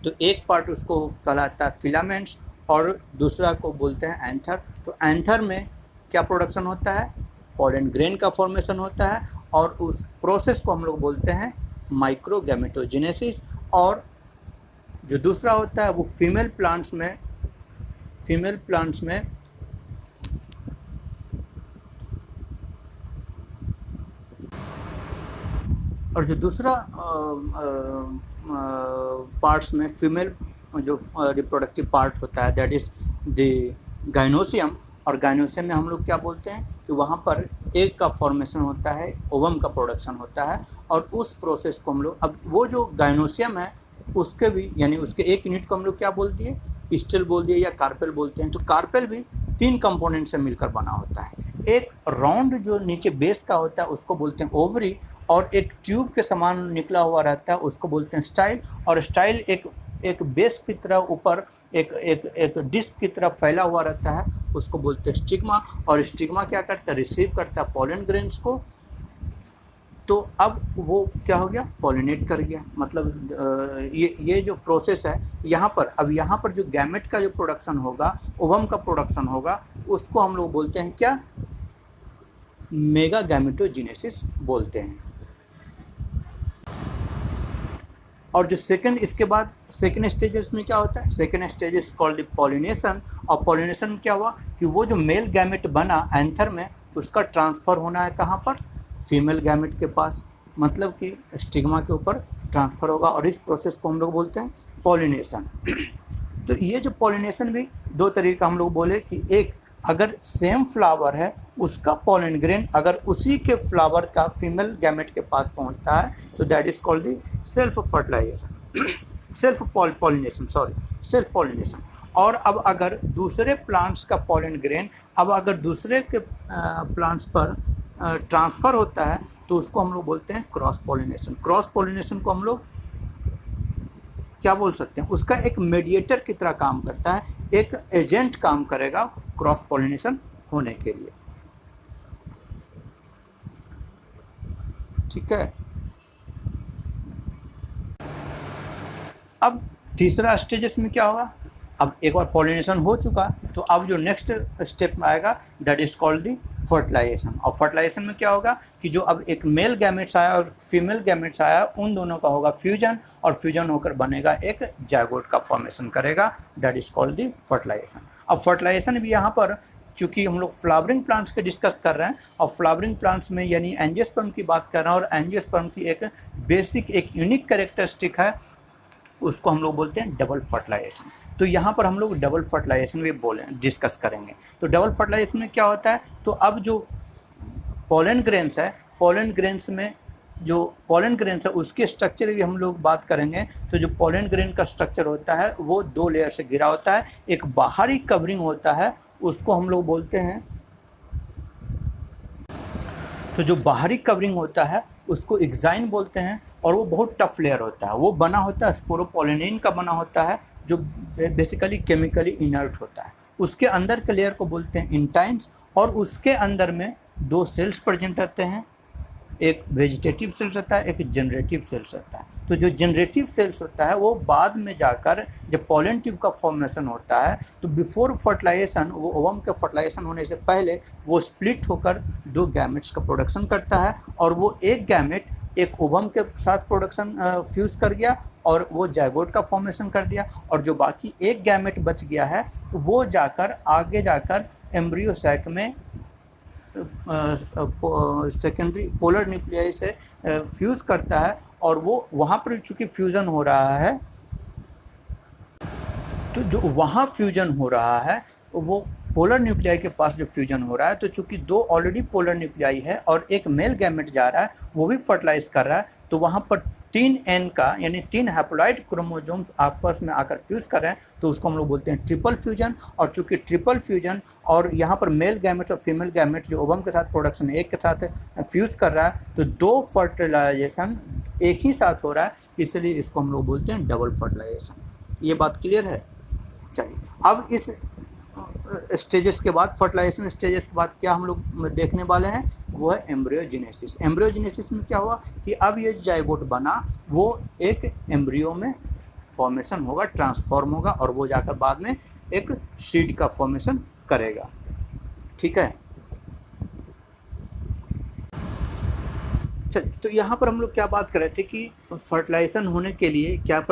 तो एक पार्ट उसको कहलाता है फिलामेंट्स और दूसरा को बोलते हैं एंथर। तो एंथर में क्या प्रोडक्शन होता है, पोलन ग्रेन का फॉर्मेशन होता है, और उस प्रोसेस को हम लोग बोलते हैं माइक्रोगैमेटोजेनेसिस। और जो दूसरा होता है वो फीमेल प्लांट्स में और जो दूसरा पार्ट्स में फीमेल जो रिप्रोडक्टिव पार्ट होता है दैट इज द गाइनोसियम। और गाइनोसियम में हम लोग क्या बोलते हैं कि वहाँ पर एग का फॉर्मेशन होता है, ओवम का प्रोडक्शन होता है, और उस प्रोसेस को हम लोग, अब वो जो गाइनोसियम है उसके भी, यानी उसके एक यूनिट को हम लोग क्या बोल दिए, पिस्टल बोल दिए या कार्पेल बोलते हैं। तो कार्पेल भी 3 कंपोनेंट से मिलकर बना होता है। एक राउंड जो नीचे बेस का होता है उसको बोलते हैं ओवरी, और एक ट्यूब के समान निकला हुआ रहता है उसको बोलते हैं स्टाइल। और स्टाइल एक बेस की तरह ऊपर एक डिस्क की तरह फैला हुआ रहता है, उसको बोलते हैं स्टिग्मा। और स्टिग्मा क्या करता है, रिसीव करता है पोलन ग्रेन्स को। तो अब वो क्या हो गया, पॉलिनेट कर गया। मतलब ये जो प्रोसेस है यहाँ पर जो गैमेट का जो प्रोडक्शन होगा, ओवम का प्रोडक्शन होगा, उसको हम लोग बोलते हैं क्या, मेगा गैमेटोजेनेसिस बोलते हैं। और जो सेकंड, इसके बाद सेकंड स्टेजेस में क्या होता है, second stage is called the pollination. और पॉलिनेशन में क्या हुआ कि वो जो मेल गैमेट बना एंथर में, उसका ट्रांसफ़र होना है कहाँ पर, फीमेल गैमेट के पास, मतलब कि स्टिग्मा के ऊपर ट्रांसफ़र होगा, और इस प्रोसेस को हम लोग बोलते हैं पॉलिनेशन। तो ये जो पॉलिनेशन भी दो तरीके का हम लोग बोले कि एक, अगर सेम फ्लावर है उसका पॉलन ग्रेन अगर उसी के फ्लावर का फीमेल गैमेट के पास पहुंचता है तो that is called the self fertilisation, self pollination, self pollination. और अब अगर दूसरे प्लांट्स का पॉलन ग्रेन अब अगर दूसरे के प्लांट्स पर ट्रांसफ़र होता है तो उसको हम लोग बोलते हैं क्रॉस पॉलिनेशन। क्रॉस पॉलिनेशन को हम लोग क्या बोल सकते हैं, उसका एक मीडिएटर की तरह काम करता है, एक एजेंट काम करेगा क्रॉस पॉलिनेशन होने के लिए। ठीक है। अब तीसरा स्टेजेस में क्या होगा, अब एक बार पॉलिनेशन हो चुका तो अब जो नेक्स्ट स्टेप में आएगा that is called the fertilisation. और फर्टिलाइजेशन में क्या होगा कि जो अब एक मेल गैमेट्स आया और फीमेल गैमेट्स आया, उन दोनों का होगा फ्यूजन, और फ्यूजन होकर बनेगा एक जायगोट का फॉर्मेशन करेगा, that is called the fertilisation. अब फर्टिलाइजेशन भी यहाँ पर चूँकि हम लोग फ्लावरिंग प्लांट्स के डिस्कस कर रहे हैं, और फ्लावरिंग प्लांट्स में यानी एंजियोस्पर्म की बात कर रहे हैं, और एंजियोस्पर्म की एक बेसिक एक यूनिक कैरेक्टरिस्टिक है, उसको हम लोग बोलते हैं डबल फर्टिलाइजेशन। तो यहाँ पर हम लोग डबल फर्टिलाइजेशन भी डिस्कस करेंगे। तो डबल फर्टिलाइजेशन में क्या होता है, तो अब जो पोलन ग्रेन्स है, पोलन ग्रेन्स में जो पोलन ग्रेन्स है उसके स्ट्रक्चर की हम लोग बात करेंगे। तो जो पोलन ग्रेन का स्ट्रक्चर होता है वो दो लेयर से घिरा होता है। एक बाहरी कवरिंग होता है, उसको हम लोग बोलते हैं, तो जो बाहरी कवरिंग होता है उसको एक्साइन बोलते हैं, और वो बहुत टफ लेयर होता है। वो बना होता है स्पोरोपोलिनिन का बना होता है, जो बेसिकली केमिकली इनर्ट होता है। उसके अंदर के लेयर को बोलते हैं इंटाइन्स, और उसके अंदर में दो सेल्स प्रेजेंट रहते हैं, एक वेजिटेटिव सेल्स रहता है, एक जनरेटिव सेल्स रहता है। तो जो जनरेटिव सेल्स होता है वो बाद में जाकर जब पोलन ट्यूब का फॉर्मेशन होता है तो बिफोर फर्टिलाइजेशन, वो ओवम के फर्टिलाइजेशन होने से पहले वो स्प्लिट होकर दो गैमेट्स का प्रोडक्शन करता है, और वो एक गैमेट एक ओवम के साथ प्रोडक्शन फ्यूज़ कर गया और वो जायगोट का फॉर्मेशन कर दिया, और जो बाकी एक गैमेट बच गया है वो जाकर आगे जाकर एम्ब्रियो सैक में सेकेंडरी पोलर न्यूक्लियाई से फ्यूज़ करता है, और वो वहाँ पर चूँकि फ्यूज़न हो रहा है, तो जो वहाँ फ्यूजन हो रहा है वो पोलर न्यूक्लियाई के पास जो फ्यूजन हो रहा है, तो चूंकि दो ऑलरेडी पोलर न्यूक्लियाई है और एक मेल गैमेट जा रहा है वो भी फर्टिलाइज कर रहा है, तो वहाँ पर 3N का यानी 3 हैप्लॉइड क्रोमोसोम्स आपस में आकर फ्यूज़ कर रहे हैं, तो उसको हम लोग बोलते हैं ट्रिपल फ्यूजन। और चूंकि ट्रिपल फ्यूजन और यहाँ पर मेल गैमेट्स और फीमेल गैमेट्स जो ओवम के साथ प्रोडक्शन एक के साथ फ्यूज़ कर रहा है, तो दो फर्टिलाइजेशन एक ही साथ हो रहा है, इसलिए इसको हम लोग बोलते हैं डबल फर्टिलाइजेशन। ये बात क्लियर है। चलिए, अब इस स्टेजेस के बाद, फर्टिलाइजेशन स्टेजेस के बाद क्या हम लोग देखने वाले हैं, वो है एम्ब्रियोजेनेसिस। एम्ब्रियोजेनेसिस में क्या हुआ कि अब ये जाइगोट बना वो एक एम्ब्रियो में फॉर्मेशन होगा, ट्रांसफॉर्म होगा, और वो जाकर बाद में एक सीड का फॉर्मेशन करेगा। ठीक है। चल, तो यहाँ पर हम लोग क्या बात कर रहे थे कि फर्टिलाइजेशन होने के लिए क्या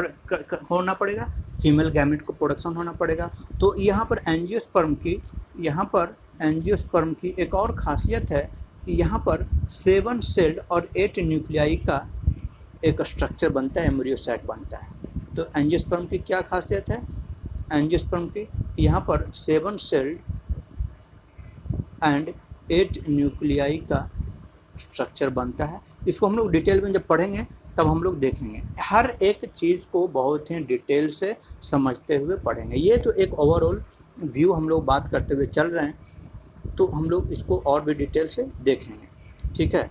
होना पड़ेगा, फीमेल गैमेट को प्रोडक्शन होना पड़ेगा। तो यहाँ पर एंजियोस्पर्म की एक और खासियत है कि यहाँ पर 7 सेल्ड और 8 न्यूक्लियाई का एक स्ट्रक्चर बनता है, एम्ब्रियो सैक बनता है। तो एंजियोस्पर्म की क्या खासियत है, एंजियोस्पर्म की यहाँ पर 7 सेल्ड एंड 8 न्यूक्लियाई का स्ट्रक्चर बनता है। इसको हम लोग डिटेल में जब पढ़ेंगे तब हम लोग देखेंगे, हर एक चीज़ को बहुत ही डिटेल से समझते हुए पढ़ेंगे। ये तो एक ओवरऑल व्यू हम लोग बात करते हुए चल रहे हैं, तो हम लोग इसको और भी डिटेल से देखेंगे। ठीक है।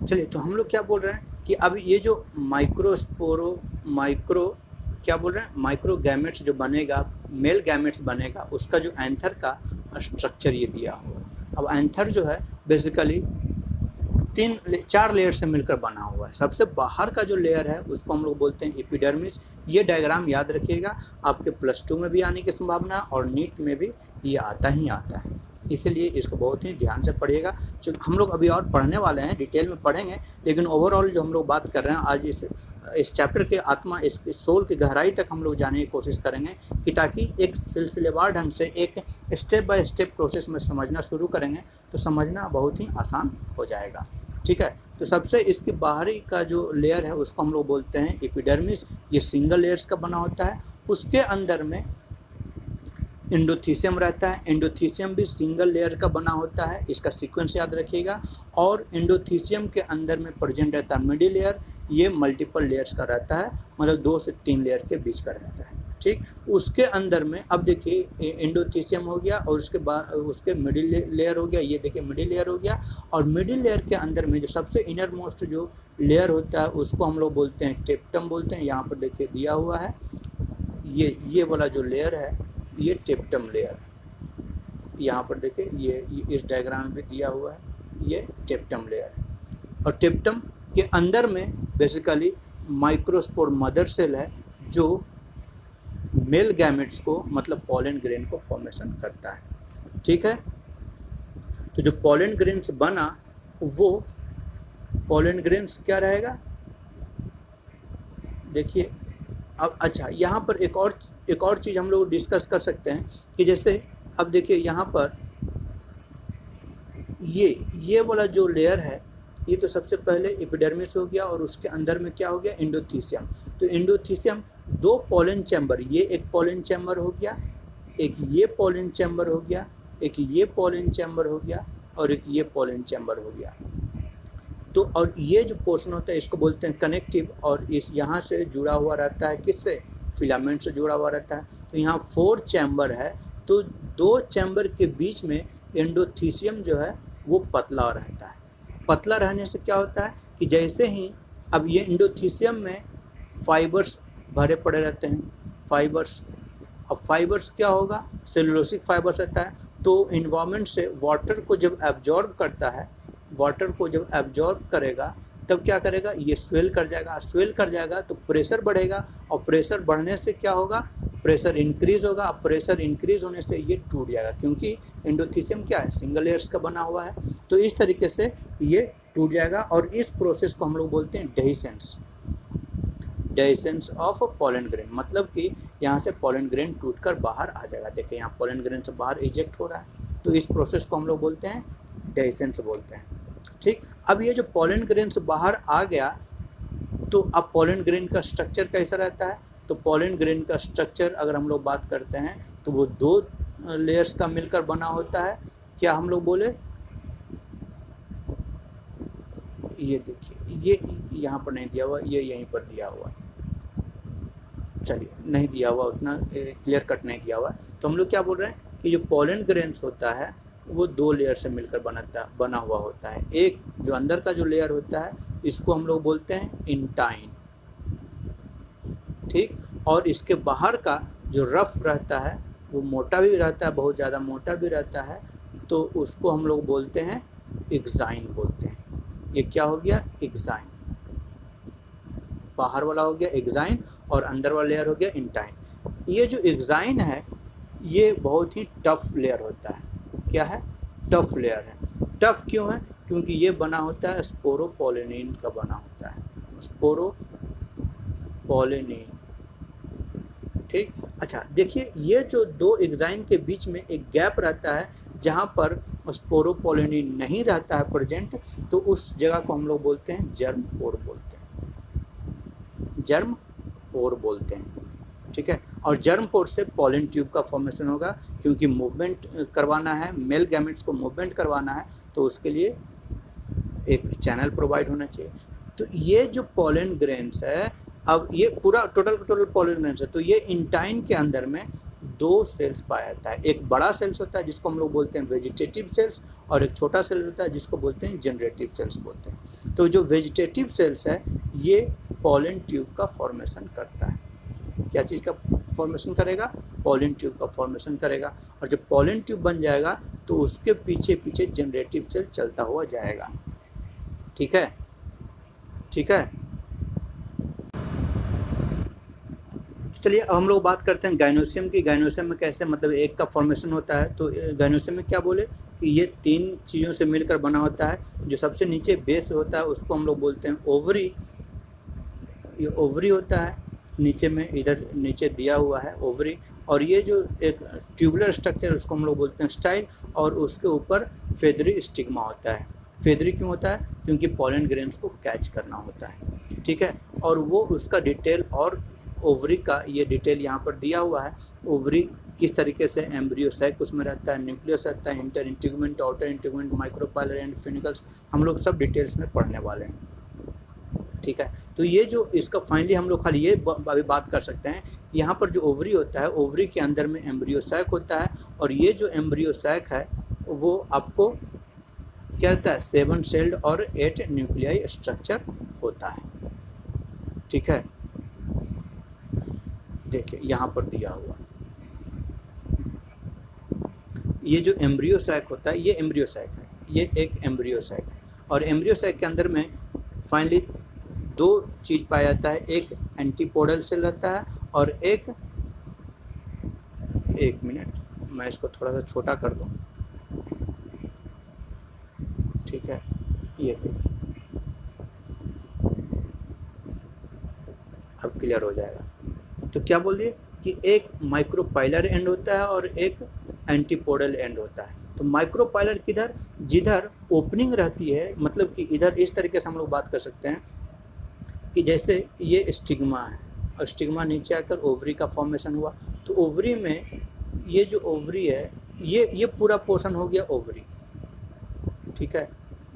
चलिए, तो हम लोग क्या बोल रहे हैं कि अब ये जो माइक्रो गैमेट्स जो बनेगा, मेल गैमेट्स बनेगा, उसका जो एंथर का स्ट्रक्चर ये दिया हुआ। अब एंथर जो है बेसिकली 4 लेयर से मिलकर बना हुआ है। सबसे बाहर का जो लेयर है उसको हम लोग बोलते हैं एपिडर्मिस। ये डायग्राम याद रखिएगा, आपके +2 में भी आने की संभावना और नीट में भी ये आता ही आता है। इसलिए इसको बहुत ही ध्यान से पढ़िएगा। जो हम लोग अभी और पढ़ने वाले हैं, डिटेल में पढ़ेंगे, लेकिन ओवरऑल जो हम लोग बात कर रहे हैं आज इस चैप्टर के आत्मा, इस सोल की गहराई तक हम लोग जाने की कोशिश करेंगे कि ताकि एक सिलसिलेवार ढंग से एक स्टेप बाय स्टेप प्रोसेस में समझना शुरू करेंगे तो समझना बहुत ही आसान हो जाएगा। ठीक है, तो सबसे इसकी बाहरी का जो लेयर है उसको हम लोग बोलते हैं एपिडर्मिस। ये सिंगल लेयर्स का बना होता है। उसके अंदर में एंडोथीसियम रहता है। एंडोथीसियम भी सिंगल लेयर का बना होता है, इसका सीक्वेंस याद रखिएगा। और एंडोथीसियम के अंदर में प्रेजेंट रहता है मिडिल लेयर। ये मल्टीपल लेयर्स का रहता है, मतलब 2 से 3 लेयर के बीच का रहता है। ठीक, उसके अंदर में अब देखिए एंडोथीसियम हो गया और उसके बाद उसके मिडिल लेयर हो गया। ये देखिए मिडिल लेयर हो गया। और मिडिल लेयर के अंदर में जो सबसे इनर मोस्ट जो लेयर होता है उसको हम लोग बोलते हैं टेप्टम बोलते हैं। यहाँ पर देखिए दिया हुआ है, ये वाला जो लेयर है ये टेप्टम लेयर। यहाँ पर देखिए ये इस डायग्राम में भी दिया हुआ है, ये टेप्टम लेयर है। और टेप्टम के अंदर में बेसिकली माइक्रोस्पोर मदर सेल है जो मेल गैमेट्स को, मतलब पॉलन ग्रेन को फॉर्मेशन करता है। ठीक है, तो जो पॉलन ग्रेन्स बना वो पॉलन ग्रेन्स क्या रहेगा, देखिए। अब अच्छा, यहाँ पर एक और चीज़ हम लोग डिस्कस कर सकते हैं कि जैसे अब देखिए यहाँ पर ये वाला जो लेयर है ये तो सबसे पहले एपिडर्मिस हो गया और उसके अंदर में क्या हो गया, एंडोथीसियम। तो एंडोथीसियम 2 पॉलन चैम्बर, ये एक पॉलन चैम्बर हो गया, एक ये पॉलन चैम्बर हो गया, एक ये पॉलन चैम्बर हो गया और एक ये पॉलन चैम्बर हो गया। तो और ये जो पोर्शन होता है इसको बोलते हैं कनेक्टिव। और इस यहाँ से जुड़ा हुआ रहता है, किससे, फिलामेंट से जुड़ा हुआ रहता है। तो यहाँ 4 चैम्बर है, तो 2 चैम्बर के बीच में एंडोथीसियम जो है वो पतला रहता है। पतला रहने से क्या होता है कि जैसे ही अब ये एंडोथीसियम में फाइबर्स भरे पड़े रहते हैं, फाइबर्स। अब फाइबर्स क्या होगा, सेलुलोसिक फाइबर्स रहता है। तो इन्वायरमेंट से वाटर को जब एब्जॉर्ब करता है, वाटर को जब एब्जॉर्ब करेगा तब क्या करेगा, ये स्वेल कर जाएगा। स्वेल कर जाएगा तो प्रेशर बढ़ेगा और प्रेशर बढ़ने से क्या होगा, प्रेशर इंक्रीज होगा। अब प्रेशर इंक्रीज होने से ये टूट जाएगा, क्योंकि एंडोथीसियम क्या है, सिंगल लेयर्स का बना हुआ है। तो इस तरीके से ये टूट जाएगा और इस प्रोसेस को हम लोग बोलते हैं dehiscence, dehiscence of pollen grain. मतलब कि यहाँ से पॉलन ग्रेन टूटकर बाहर आ जाएगा। देखिए यहाँ पॉलन ग्रेन से बाहर इजेक्ट हो रहा है, तो इस प्रोसेस को हम लोग बोलते हैं डेहिसेंस बोलते हैं। ठीक, अब ये जो पॉलन ग्रेन से बाहर आ गया तो अब पॉलन ग्रेन का स्ट्रक्चर कैसा रहता है, तो पॉलन ग्रेन का स्ट्रक्चर अगर हम लोग बात करते हैं तो वो 2 लेयर्स का मिलकर बना होता है। क्या हम लोग बोले, ये देखिए ये यहाँ पर नहीं दिया हुआ, ये यहीं पर दिया हुआ, चलिए नहीं दिया हुआ, उतना क्लियर कट नहीं दिया हुआ। तो हम लोग क्या बोल रहे हैं कि जो पॉलन ग्रेन्स होता है वो 2 लेयर से मिलकर बना हुआ होता है। एक जो अंदर का जो लेयर होता है इसको हम लोग बोलते हैं इंटाइन। ठीक, और इसके बाहर का जो रफ रहता है वो मोटा भी रहता है, बहुत ज़्यादा मोटा भी रहता है, तो उसको हम लोग बोलते हैं एक्साइन बोलते हैं। ये क्या हो गया, एक्साइन। बाहर वाला हो गया एक्साइन और अंदर वाला लेयर हो गया इंटाइन। ये जो एक्साइन है ये बहुत ही टफ लेयर होता है। क्या है, टफ लेयर है। टफ क्यों है, क्योंकि ये बना होता है स्पोरोपोलिनिन का बना होता है, स्पोरोपोलिनिन। ठीक, अच्छा देखिए ये जो 2 एक्साइन के बीच में एक गैप रहता है जहाँ पर स्पोरोपोलिनिन नहीं रहता है प्रेजेंट, तो उस जगह को हम लोग बोलते हैं जर्म पोर बोलते हैं, जर्म पोर बोलते हैं। ठीक है, और जर्म पोर से पॉलन ट्यूब का फॉर्मेशन होगा, क्योंकि मूवमेंट करवाना है, मेल गैमेट्स को मूवमेंट करवाना है, तो उसके लिए एक चैनल प्रोवाइड होना चाहिए। तो ये जो पॉलन ग्रेन्स है, अब ये पूरा टोटल पॉलन ग्रेन्स है, तो ये इंटाइन के अंदर में 2 सेल्स पाया जाता है। एक बड़ा सेल्स होता है जिसको हम लोग बोलते हैं वेजिटेटिव सेल्स, और एक छोटा सेल होता है जिसको बोलते हैं जनरेटिव सेल्स बोलते हैं। तो जो वेजिटेटिव सेल्स है ये पॉलन ट्यूब का फॉर्मेशन करता है। क्या चीज़ का फॉर्मेशन करेगा, पॉलन ट्यूब का फॉर्मेशन करेगा। और जब पॉलन ट्यूब बन जाएगा तो उसके पीछे पीछे जनरेटिव सेल चलता हुआ जाएगा। ठीक है, ठीक है, चलिए अब हम लोग बात करते हैं गाइनोसियम की। गाइनोसियम में कैसे मतलब एग का फॉर्मेशन होता है। तो गाइनोसियम में क्या बोले कि ये 3 चीज़ों से मिलकर बना होता है। जो सबसे नीचे बेस होता है उसको हम लोग बोलते हैं ओवरी, ये ओवरी होता है। नीचे में इधर नीचे दिया हुआ है ओवरी, और ये जो एक ट्यूबुलर स्ट्रक्चर उसको हम लोग बोलते हैं स्टाइल, और उसके ऊपर फेदरी स्टिग्मा होता है। फेदरी क्यों होता है? क्योंकि पॉलन ग्रेन्स को कैच करना होता है, ठीक है। और वो उसका डिटेल और ओवरी का ये डिटेल यहाँ पर दिया हुआ है। ओवरी किस तरीके से एम्ब्रियो सैक उसमें रहता है, न्यूक्लियस रहता है, inter integument, outer integument, micropylar and funicles, हम लोग सब डिटेल्स में पढ़ने वाले हैं, ठीक है। तो ये जो इसका फाइनली हम लोग खाली ये अभी बात कर सकते हैं, यहाँ पर जो ओवरी होता है, ओवरी के अंदर में एम्ब्रियो सैक होता है, और ये जो एम्ब्रियो सैक है वो आपको क्या होता है? 7 सेल्ड और 8 न्यूक्लियाई स्ट्रक्चर होता है, ठीक है। देखिए यहाँ पर दिया हुआ ये जो एम्ब्रियो सैक होता है, ये एम्ब्रियो सैक है, ये एक एम्ब्रियो सैक है। और एम्ब्रियो सैक के अंदर में फाइनली 2 चीज़ पाया जाता है, एक एंटीपोडल सेल रहता है और एक मिनट मैं इसको थोड़ा सा छोटा कर दूँ, ठीक है। ये देखिए अब क्लियर हो जाएगा। तो क्या बोल दिए कि एक माइक्रोपाइलर एंड होता है और एक एंटीपोडल एंड होता है। तो माइक्रोपाइलर किधर? जिधर ओपनिंग रहती है, मतलब कि इधर इस तरीके से हम लोग बात कर सकते हैं कि जैसे ये स्टिग्मा है और स्टिग्मा नीचे आकर ओवरी का फॉर्मेशन हुआ। तो ओवरी में ये जो ओवरी है, ये पूरा पोर्शन हो गया ओवरी, ठीक है।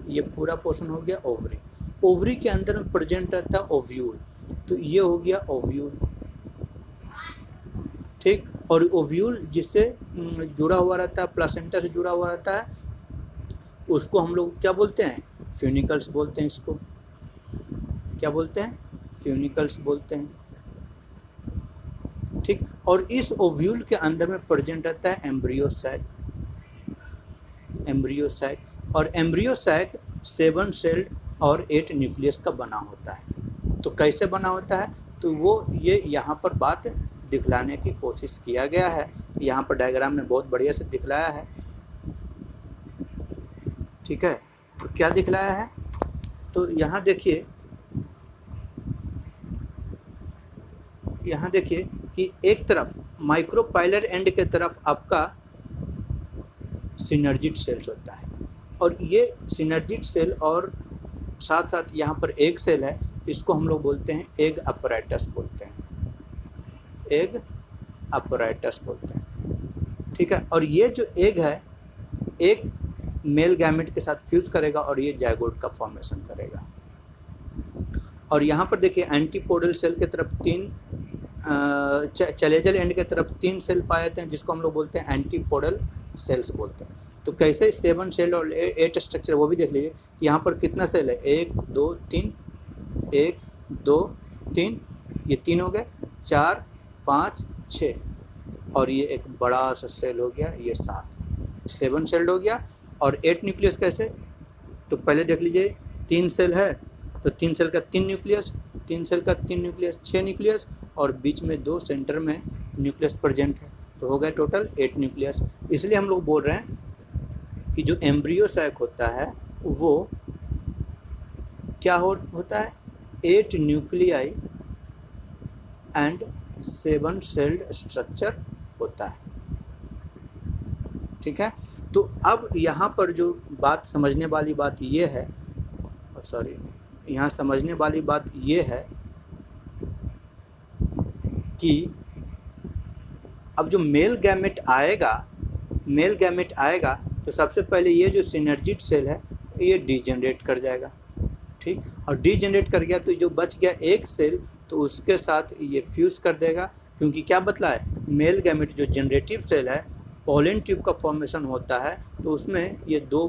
ये पूरा पोर्शन हो गया ओवरी। ओवरी के अंदर में प्रेजेंट रहता है ओव्यूल, तो ये हो गया ओव्यूल, ठीक। और ओव्यूल जिससे जुड़ा हुआ रहता है, प्लासेंटा से जुड़ा हुआ रहता है, उसको हम लोग क्या बोलते हैं? फ्यूनिकल्स बोलते हैं। इसको क्या बोलते हैं? फ्यूनिकल्स बोलते हैं, ठीक। और इस ओव्यूल के अंदर में प्रेजेंट रहता है एम्ब्रियो सैक, एम्ब्रियो सैक। और एम्ब्रियो सैक 7 सेल्ड और 8 न्यूक्लियस का बना होता है। तो कैसे बना होता है? तो वो ये यहाँ पर बात दिखलाने की कोशिश किया गया है। यहाँ पर डायग्राम में बहुत बढ़िया से दिखलाया है, ठीक है। तो क्या दिखलाया है? तो यहाँ देखिए, यहाँ देखिए कि एक तरफ माइक्रोपाइलर एंड के तरफ आपका सिनर्जिड सेल्स होता है, और ये सिनर्जिड सेल और साथ साथ यहाँ पर एक सेल है, इसको हम लोग बोलते हैं एग अपैरेटस बोलते हैं, एग अपैरेटस बोलते हैं, ठीक है। और ये जो एग है, एक मेल गैमेट के साथ फ्यूज करेगा और ये जायगोट का फॉर्मेशन करेगा। और यहाँ पर देखिए एंटीपोडल सेल के तरफ 3, चलेजल एंड के तरफ 3 सेल पाए जाते हैं, जिसको हम लोग बोलते हैं एंटीपोडल सेल्स बोलते हैं। तो कैसे 7 सेल और 8 स्ट्रक्चर, वो भी देख लीजिए कि यहाँ पर कितना सेल है, 1 2 3, 1 2 3, ये 3 हो गए, 4 5 6, और ये एक बड़ा सा सेल हो गया, ये 7 सेल हो गया। और 8 न्यूक्लियस कैसे? तो पहले देख लीजिए 3 सेल है, तो 3 सेल का 3 न्यूक्लियस, 3 सेल का 3 न्यूक्लियस 6 न्यूक्लियस, और बीच में 2 सेंटर में न्यूक्लियस प्रेजेंट है, तो हो गए टोटल 8 न्यूक्लियस। इसलिए हम लोग बोल रहे हैं कि जो एम्ब्रियो सैक होता है वो क्या होता है? 8 न्यूक्लियाई एंड 7 सेल्ड स्ट्रक्चर होता है, ठीक है। तो अब यहाँ पर जो बात समझने वाली बात ये है, सॉरी, यहाँ समझने वाली बात ये है कि अब जो मेल गैमेट आएगा, तो सबसे पहले ये जो सिनर्जिड सेल है ये डीजेनरेट कर जाएगा, ठीक। और डीजेनरेट कर गया तो जो बच गया एक सेल, तो उसके साथ ये फ्यूज कर देगा, क्योंकि क्या बतला है, मेल गैमेट जो जनरेटिव सेल है, पोलन ट्यूब का फॉर्मेशन होता है, तो उसमें ये 2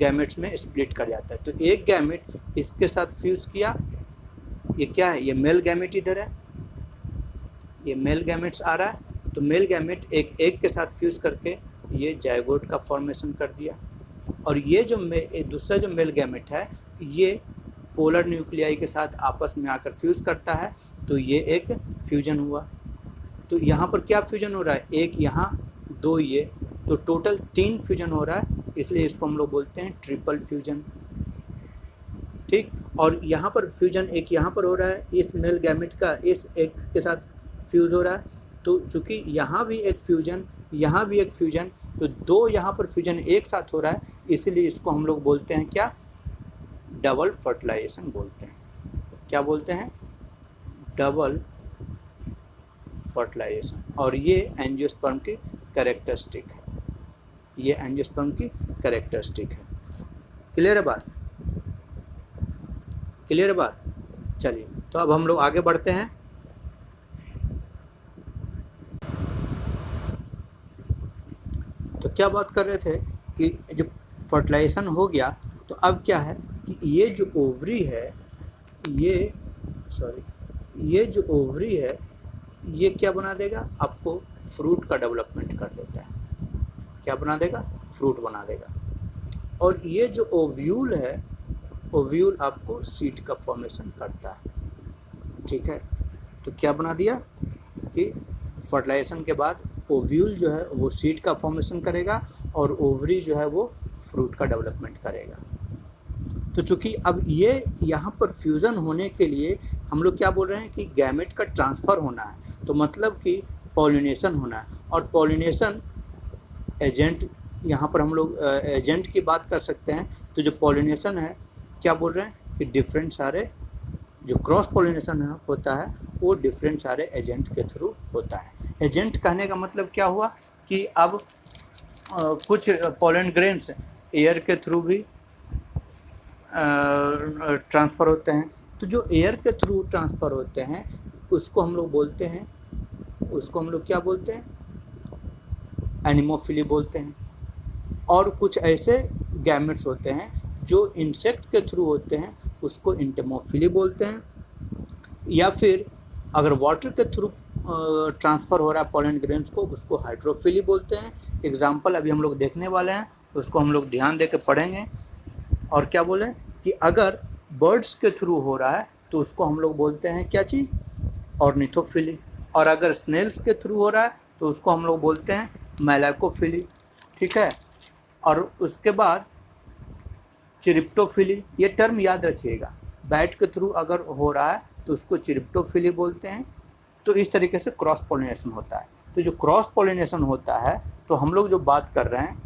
गैमेट्स में स्प्लिट कर जाता है। तो एक गैमेट इसके साथ फ्यूज किया, ये क्या है, ये मेल गैमेट इधर है, ये मेल गैमेट्स आ रहा है, तो मेल गैमेट एक एग के साथ फ्यूज करके ये जायगोट का फॉर्मेशन कर दिया। और ये जो दूसरा जो मेल गैमेट है, ये पोलर न्यूक्लियाई के साथ आपस में आकर फ्यूज करता है, तो ये एक फ्यूजन हुआ, तो यहाँ पर क्या फ्यूजन हो रहा है, एक यहाँ, दो ये, तो टोटल 3 फ्यूजन हो रहा है, इसलिए इसको हम लोग बोलते हैं ट्रिपल फ्यूजन। ठीक, और यहाँ पर फ्यूजन एक यहाँ पर हो रहा है, इस मेल गैमेट का इस एक के साथ फ्यूज हो रहा है, तो चूँकि यहाँ भी एक फ्यूजन, यहाँ भी एक फ्यूजन, तो 2 यहाँ पर फ्यूजन एक साथ हो रहा है, इसलिए इसको हम लोग बोलते हैं क्या, डबल फर्टिलाइजेशन बोलते हैं। क्या बोलते हैं, डबल फर्टिलाइजेशन। और ये एंजियोस्पर्म की कैरेक्टरिस्टिक है, ये एंजियोस्पर्म की कैरेक्टरिस्टिक है। क्लियर है बात, क्लियर है बात। चलिए तो अब हम लोग आगे बढ़ते हैं। तो क्या बात कर रहे थे कि जब फर्टिलाइजेशन हो गया तो अब क्या है कि ये जो ओवरी है, ये जो ओवरी है, ये क्या बना देगा, आपको फ्रूट का डेवलपमेंट कर देता है। क्या बना देगा, फ्रूट बना देगा। और ये जो ओव्यूल है, ओव्यूल आपको सीड का फॉर्मेशन करता है। ठीक है, तो क्या बना दिया कि फर्टिलाइजेशन के बाद ओव्यूल जो है वो सीड का फॉर्मेशन करेगा और ओवरी जो है वो फ्रूट का डेवलपमेंट करेगा। तो चूँकि अब ये यहाँ पर फ्यूज़न होने के लिए हम लोग क्या बोल रहे हैं कि गैमेट का ट्रांसफ़र होना है, तो मतलब कि पॉलिनेशन होना है। और पॉलिनेशन एजेंट, यहाँ पर हम लोग एजेंट की बात कर सकते हैं। तो जो पॉलिनेशन है, क्या बोल रहे हैं कि डिफरेंट सारे जो क्रॉस पॉलिनेशन होता है वो डिफरेंट सारे एजेंट के थ्रू होता है। एजेंट कहने का मतलब क्या हुआ कि अब कुछ पोलन ग्रेन्स एयर के थ्रू भी ट्रांसफ़र होते हैं। तो जो एयर के थ्रू ट्रांसफ़र होते हैं उसको हम लोग बोलते हैं, उसको हम लोग क्या बोलते हैं, एनिमोफिली बोलते हैं। और कुछ ऐसे गैमेट्स होते हैं जो इंसेक्ट के थ्रू होते हैं, उसको इंटेमोफिली बोलते हैं। या फिर अगर वाटर के थ्रू ट्रांसफ़र हो रहा है पोलन ग्रेन्स को, उसको हाइड्रोफिली बोलते हैं। एग्जाम्पल अभी हम लोग देखने वाले हैं, उसको हम लोग ध्यान दे के पढ़ेंगे। और क्या बोले कि अगर बर्ड्स के थ्रू हो रहा है तो उसको हम लोग बोलते हैं क्या चीज़, ऑर्निथोफिली। और अगर स्नेल्स के थ्रू हो रहा है तो उसको हम लोग बोलते हैं मैलाकोफिली। ठीक है, और उसके बाद चिरिप्टोफिली, ये टर्म याद रखिएगा। बैट के थ्रू अगर हो रहा है तो उसको चिरिप्टोफिली बोलते हैं। तो इस तरीके से क्रॉस पॉलिनेशन होता है। तो जो क्रॉस पॉलिनेशन होता है, तो हम लोग जो बात कर रहे हैं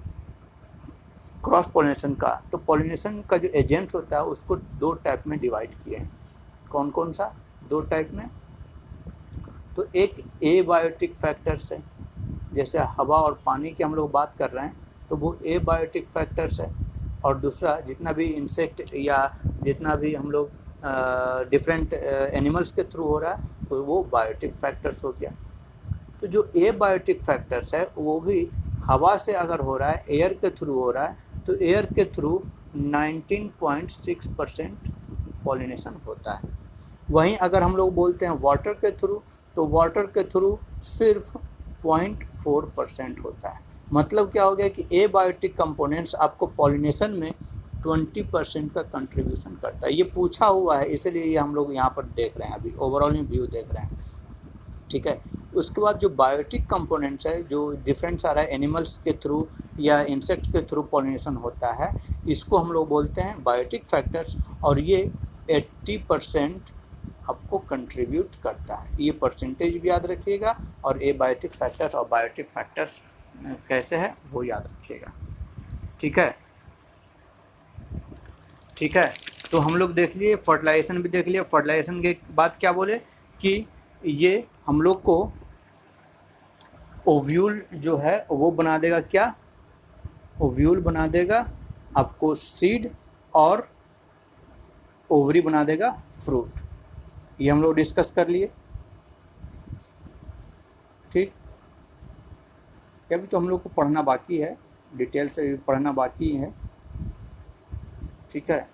क्रॉस पॉलिनेशन का, तो पॉलिनेशन का जो एजेंट होता है उसको 2 टाइप में डिवाइड किए हैं। कौन कौन सा, 2 टाइप में। तो एक एबायोटिक फैक्टर्स है, जैसे हवा और पानी की हम लोग बात कर रहे हैं तो वो एबायोटिक फैक्टर्स है। और दूसरा जितना भी इंसेक्ट या जितना भी हम लोग डिफरेंट एनिमल्स के थ्रू हो रहा है तो वो बायोटिक फैक्टर्स हो गया। तो जो एबायोटिक फैक्टर्स है वो भी हवा से अगर हो रहा है, एयर के थ्रू हो रहा है, तो एयर के थ्रू 19.6% पॉलिनेशन होता है। वहीं अगर हम लोग बोलते हैं वाटर के थ्रू, तो वाटर के थ्रू सिर्फ 0.4% होता है। मतलब क्या हो गया कि एबायोटिक कंपोनेंट्स आपको पॉलिनेशन में 20% का कंट्रीब्यूशन करता है। ये पूछा हुआ है, इसलिए ये हम लोग यहाँ पर देख रहे हैं, अभी ओवरऑल में व्यू देख रहे हैं। ठीक है, उसके बाद जो बायोटिक कंपोनेंट्स है, जो डिफरेंट सारा एनिमल्स के थ्रू या इंसेक्ट के थ्रू पॉलिनेशन होता है, इसको हम लोग बोलते हैं बायोटिक फैक्टर्स। और ये 80% आपको कंट्रीब्यूट करता है। ये परसेंटेज भी याद रखिएगा। और एबायोटिक फैक्टर्स और बायोटिक फैक्टर्स कैसे है वो याद रखिएगा। ठीक है, ठीक है। तो हम लोग देख लिए, फर्टिलाइजेशन भी देख लिया। फर्टिलाइजेशन के बाद क्या बोले कि ये हम लोग को ओव्यूल जो है वो बना देगा, क्या, ओव्यूल बना देगा आपको सीड, और ओवरी बना देगा फ्रूट। ये हम लोग डिस्कस कर लिए। ठीक, अभी तो हम लोग को पढ़ना बाकी है, डिटेल से पढ़ना बाकी है। ठीक है,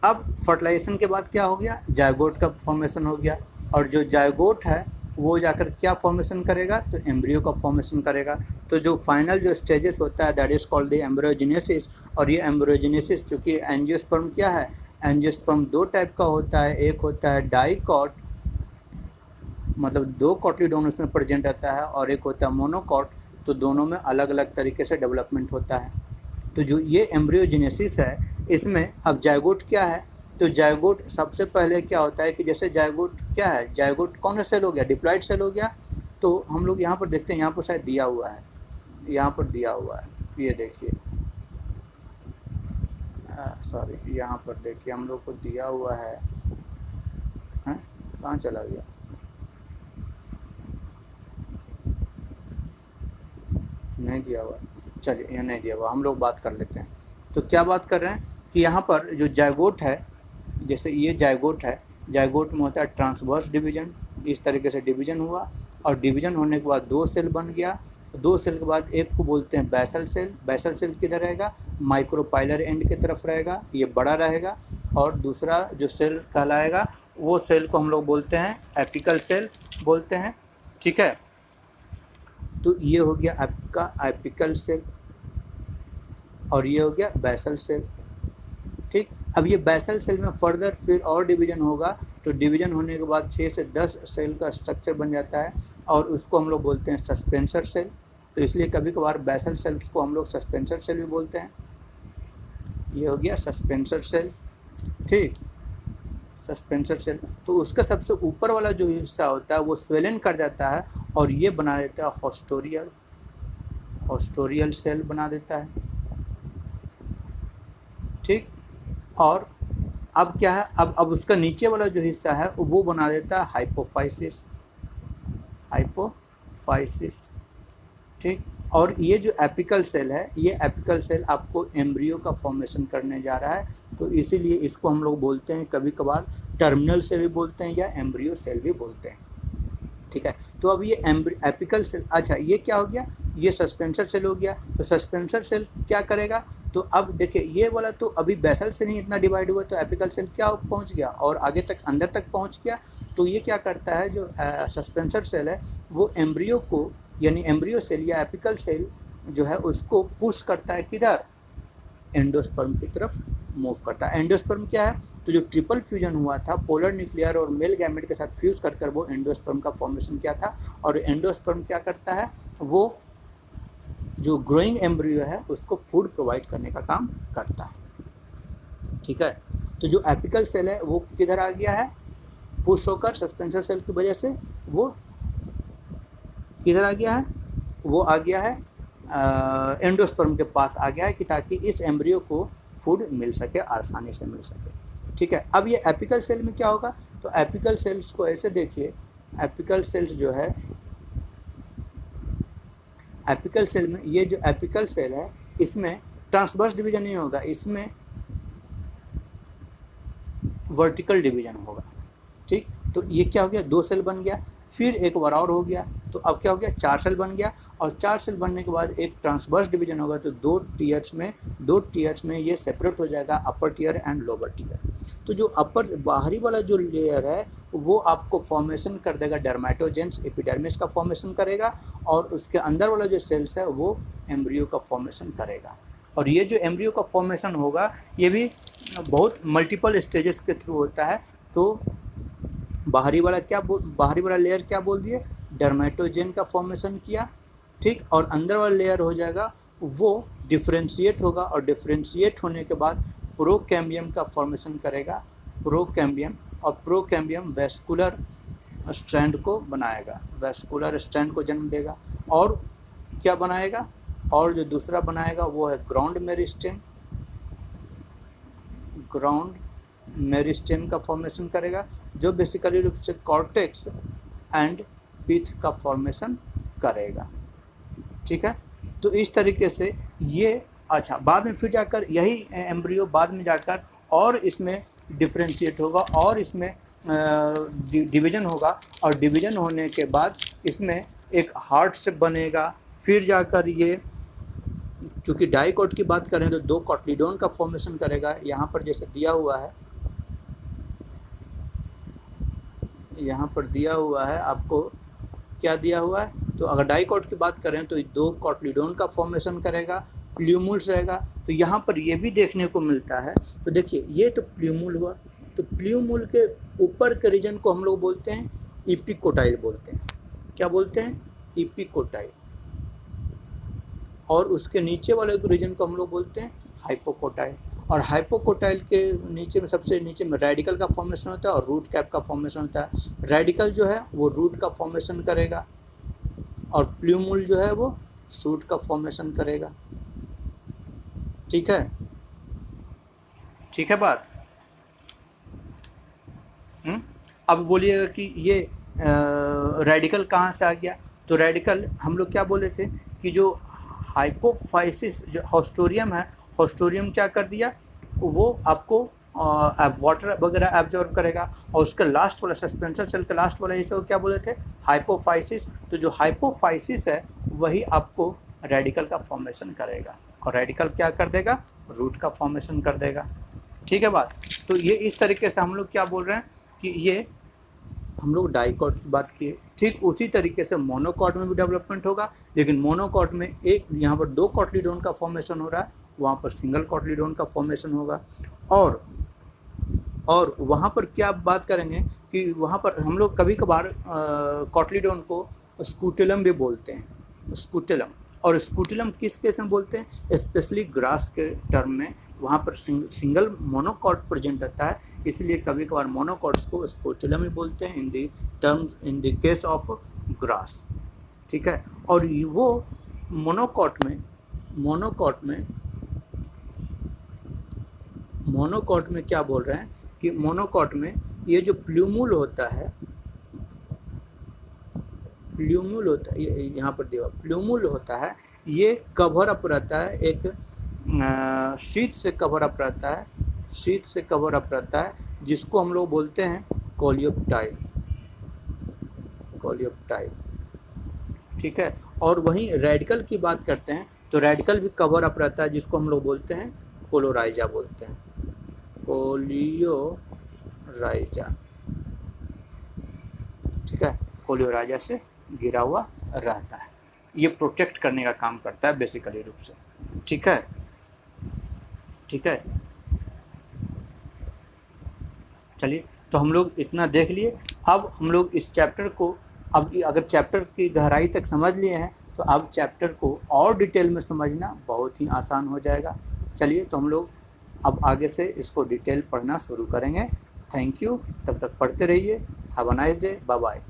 अब फर्टिलाइजेशन के बाद क्या हो गया, जायगोट का फॉर्मेशन हो गया। और जो जायगोट है वो जाकर क्या फॉर्मेशन करेगा, तो एम्ब्रियो का फॉर्मेशन करेगा। तो जो फाइनल जो स्टेजेस होता है that is called the embryogenesis. और ये एम्ब्रियोजेनेसिस, चूँकि एंजियोस्पर्म क्या है, एंजियोस्पर्म दो टाइप का होता है, एक होता है डाइकॉट, मतलब दो कॉटलीडोन उसमें प्रेजेंट रहता है, और एक होता है मोनोकॉट, तो दोनों में अलग अलग तरीके से डेवलपमेंट होता है। तो जो ये एम्ब्रियोजेनेसिस है, इसमें अब जायगोट क्या है, तो जायगोट सबसे पहले क्या होता है कि जैसे जायगोट क्या है, जायगोट कौन सा सेल हो गया, डिप्लॉइड सेल हो गया। तो हम लोग यहाँ पर देखते हैं, यहाँ पर शायद दिया हुआ है, यहाँ पर दिया हुआ है, ये देखिए, सॉरी यहाँ पर देखिए हम लोग को दिया हुआ है, हैं कहाँ चला गया, नहीं दिया हुआ, चलिए यहाँ नहीं दिया हुआ, हम लोग बात कर लेते हैं। तो क्या बात कर रहे हैं कि यहाँ पर जो जायगोट है, जैसे ये जायगोट है, जायगोट में होता है ट्रांसवर्स डिवीजन, इस तरीके से डिवीजन हुआ, और डिवीजन होने के बाद दो सेल बन गया, दो सेल के बाद एक को बोलते हैं बेसल सेल। बेसल सेल किधर रहेगा, माइक्रोपाइलर एंड की तरफ रहेगा, ये बड़ा रहेगा, और दूसरा जो सेल कहलाएगा वो सेल को हम लोग बोलते हैं एपिकल सेल बोलते हैं, ठीक है। तो ये हो गया आपका एपिकल सेल, और ये हो गया बेसल सेल, ठीक। अब ये बेसल सेल में फर्दर फिर और डिवीजन होगा, तो डिवीजन होने के बाद 6 से 10 सेल का स्ट्रक्चर बन जाता है, और उसको हम लोग बोलते हैं सस्पेंसर सेल। तो इसलिए कभी कभार बेसल सेल्स को हम लोग सस्पेंसर सेल भी बोलते हैं। ये हो गया सस्पेंसर सेल, ठीक, सस्पेंसर सेल। तो उसका सबसे ऊपर वाला जो हिस्सा होता है वो स्वेलन कर जाता है, और ये बना देता है हॉस्टोरियल सेल बना देता है, ठीक। और अब क्या है, अब उसका नीचे वाला जो हिस्सा है वो बना देता है हाइपोफाइसिस, ठीक। और ये जो एपिकल सेल है, ये एपिकल सेल आपको एम्ब्रियो का फॉर्मेशन करने जा रहा है, तो इसीलिए इसको हम लोग बोलते हैं कभी कभार टर्मिनल सेल भी बोलते हैं या एम्ब्रियो सेल भी बोलते हैं, ठीक है। तो अब ये एपिकल सेल, अच्छा ये क्या हो गया, ये सस्पेंसर सेल हो गया। तो सस्पेंसर सेल क्या करेगा, तो अब देखिए ये वाला तो अभी बेसल से नहीं इतना डिवाइड हुआ, तो एपिकल सेल क्या पहुंच गया और आगे तक अंदर तक पहुंच गया। तो ये क्या करता है, जो सस्पेंसर सेल है वो एम्ब्रियो को, यानी एम्ब्रियो सेल या एपिकल सेल जो है उसको पुश करता है किधर, एंडोस्पर्म की तरफ मूव करता है। एंडोस्पर्म क्या है, तो जो ट्रिपल फ्यूजन हुआ था पोलर न्यूक्लियर और मेल गैमेट के साथ फ्यूज कर वो एंडोस्पर्म का फॉर्मेशन किया था, और एंडोस्पर्म क्या करता है, वो जो ग्रोइंग एम्ब्रियो है उसको फूड प्रोवाइड करने का काम करता है, ठीक है। तो जो एपिकल सेल है वो किधर आ गया है, पुश होकर सस्पेंसर सेल की वजह से वो किधर आ गया है, वो आ गया है एंडोस्पर्म के पास आ गया है, कि ताकि इस एम्ब्रियो को फूड मिल सके, आसानी से मिल सके, ठीक है। अब ये एपिकल सेल में क्या होगा, तो एपिकल सेल्स को ऐसे देखिए, एपिकल सेल्स जो है, एपिकल सेल में ये जो एपिकल सेल है इसमें ट्रांसवर्स डिवीजन नहीं होगा, इसमें वर्टिकल डिवीजन होगा, ठीक। तो ये क्या हो गया, दो सेल बन गया, फिर एक बार और हो गया, तो अब क्या हो गया, 4 सेल बन गया, और 4 सेल बनने के बाद एक ट्रांसवर्स डिवीजन होगा, तो दो टीयर्स में ये सेपरेट हो जाएगा, अपर टीयर एंड लोअर टीयर। तो जो अपर बाहरी वाला जो लेयर है वो आपको फॉर्मेशन कर देगा डर्मेटोजेंस, एपिडर्मिस का फॉर्मेशन करेगा, और उसके अंदर वाला जो सेल्स है वो एम्ब्रियो का फॉर्मेशन करेगा। और ये जो एम्ब्रियो का फॉर्मेशन होगा ये भी बहुत मल्टीपल स्टेजेस के थ्रू होता है। तो बाहरी वाला लेयर क्या बोल दिए, डर्मेटोजेन का फॉर्मेशन किया, ठीक। और अंदर वाला लेयर हो जाएगा वो डिफ्रेंशिएट होगा, और डिफ्रेंशिएट होने के बाद प्रोकैम्बियम का फॉर्मेशन करेगा, प्रोकैम्बियम, और प्रोकैम्बियम वेस्कुलर स्ट्रैंड को बनाएगा, वेस्कुलर स्ट्रैंड को जन्म देगा। और क्या बनाएगा, और जो दूसरा बनाएगा वो है ग्राउंड मेरिस्टेम का फॉर्मेशन करेगा, जो बेसिकली रूप से कॉर्टेक्स एंड पिथ का फॉर्मेशन करेगा, ठीक है। तो इस तरीके से ये, अच्छा बाद में फिर जाकर यही एम्ब्रियो बाद में जाकर और इसमें डिफ्रेंशिएट होगा, और इसमें डिवीजन होगा, और डिवीजन होने के बाद इसमें एक हार्ट शेप बनेगा। फिर जाकर ये, चूँकि डाइकॉट की बात करें तो दो कॉटलीडोन का फॉर्मेशन करेगा, यहाँ पर जैसे दिया हुआ है, यहाँ पर दिया हुआ है आपको, क्या दिया हुआ है, तो अगर डाइकॉट की बात करें तो दो कॉटलीडोन का फॉर्मेशन करेगा, प्ल्यूमुल्स रहेगा। तो यहाँ पर ये भी देखने को मिलता है। तो देखिए ये तो प्ल्यूमुल हुआ, तो प्ल्यूमुल के ऊपर के रीजन को हम लोग बोलते हैं इपिकोटाइल बोलते हैं। क्या बोलते हैं? इपिकोटाइल। और उसके नीचे वाले रीजन को हम लोग बोलते हैं हाइपोकोटाइल। और हाइपोकोटाइल के नीचे में, सबसे नीचे में रेडिकल का फॉर्मेशन होता है और रूट कैप का फॉर्मेशन होता है। रेडिकल जो है वो रूट का फॉर्मेशन करेगा और प्ल्यूमुल जो है वो शूट का फॉर्मेशन करेगा। ठीक है, ठीक है बात। अब बोलिएगा कि ये रेडिकल कहाँ से आ गया? तो रेडिकल हम लोग क्या बोले थे कि जो हाइपोफाइसिस जो हॉस्टोरियम है, हॉस्टोरियम क्या कर दिया, वो आपको वाटर वगैरह एब्जॉर्ब करेगा। और उसका लास्ट वाला सस्पेंसर सेल का लास्ट वाला हिस्सा को क्या बोले थे? हाइपोफाइसिस। तो जो हाइपोफाइसिस है वही आपको रेडिकल का फॉर्मेशन करेगा और रेडिकल क्या कर देगा? रूट का फॉर्मेशन कर देगा। ठीक है बात। तो ये इस तरीके से हम लोग क्या बोल रहे हैं कि ये हम लोग डाइकॉट की बात किए। ठीक उसी तरीके से मोनोकॉट में भी डेवलपमेंट होगा, लेकिन मोनोकॉट में एक यहाँ पर 2 कॉटलीडोन का फॉर्मेशन हो रहा है, वहाँ पर सिंगल कॉटलीडोन का फॉर्मेशन होगा। और वहाँ पर क्या बात करेंगे कि वहाँ पर हम लोग कभी कभार कॉटलीडोन को स्कूटेलम भी बोलते हैं, स्कूटेलम। और स्कूटेलम किस केस में बोलते हैं? स्पेशली ग्रास के टर्म में वहाँ पर सिंगल मोनोकॉट प्रेजेंट रहता है, इसलिए कभी कभार मोनोकॉट्स को स्कूटेलम ही बोलते हैं in the case of grass. ठीक है। और वो मोनोकॉट में क्या बोल रहे हैं कि मोनोकॉट में ये जो प्ल्यूमुल होता है, यहाँ पर देखो प्ल्यूमुल होता है, ये कवर अप रहता है, एक शीट से कवर अप रहता है, जिसको हम लोग बोलते हैं कोलियोप्टाइल। ठीक है। और वहीं रेडिकल की बात करते हैं तो रेडिकल भी कवर अप रहता है, जिसको हम लोग बोलते हैं कोलोराइजा बोलते हैं, कोलियोराइजा। ठीक है, कोलियोराइजा से गिरा हुआ रहता है, ये प्रोटेक्ट करने का काम करता है बेसिकली रूप से। ठीक है, ठीक है। चलिए, तो हम लोग इतना देख लिए। अब हम लोग इस चैप्टर को, अब अगर चैप्टर की गहराई तक समझ लिए हैं तो अब चैप्टर को और डिटेल में समझना बहुत ही आसान हो जाएगा। चलिए, तो हम लोग अब आगे से इसको डिटेल पढ़ना शुरू करेंगे। थैंक यू, तब तक पढ़ते रहिए। Have a nice day, bye bye.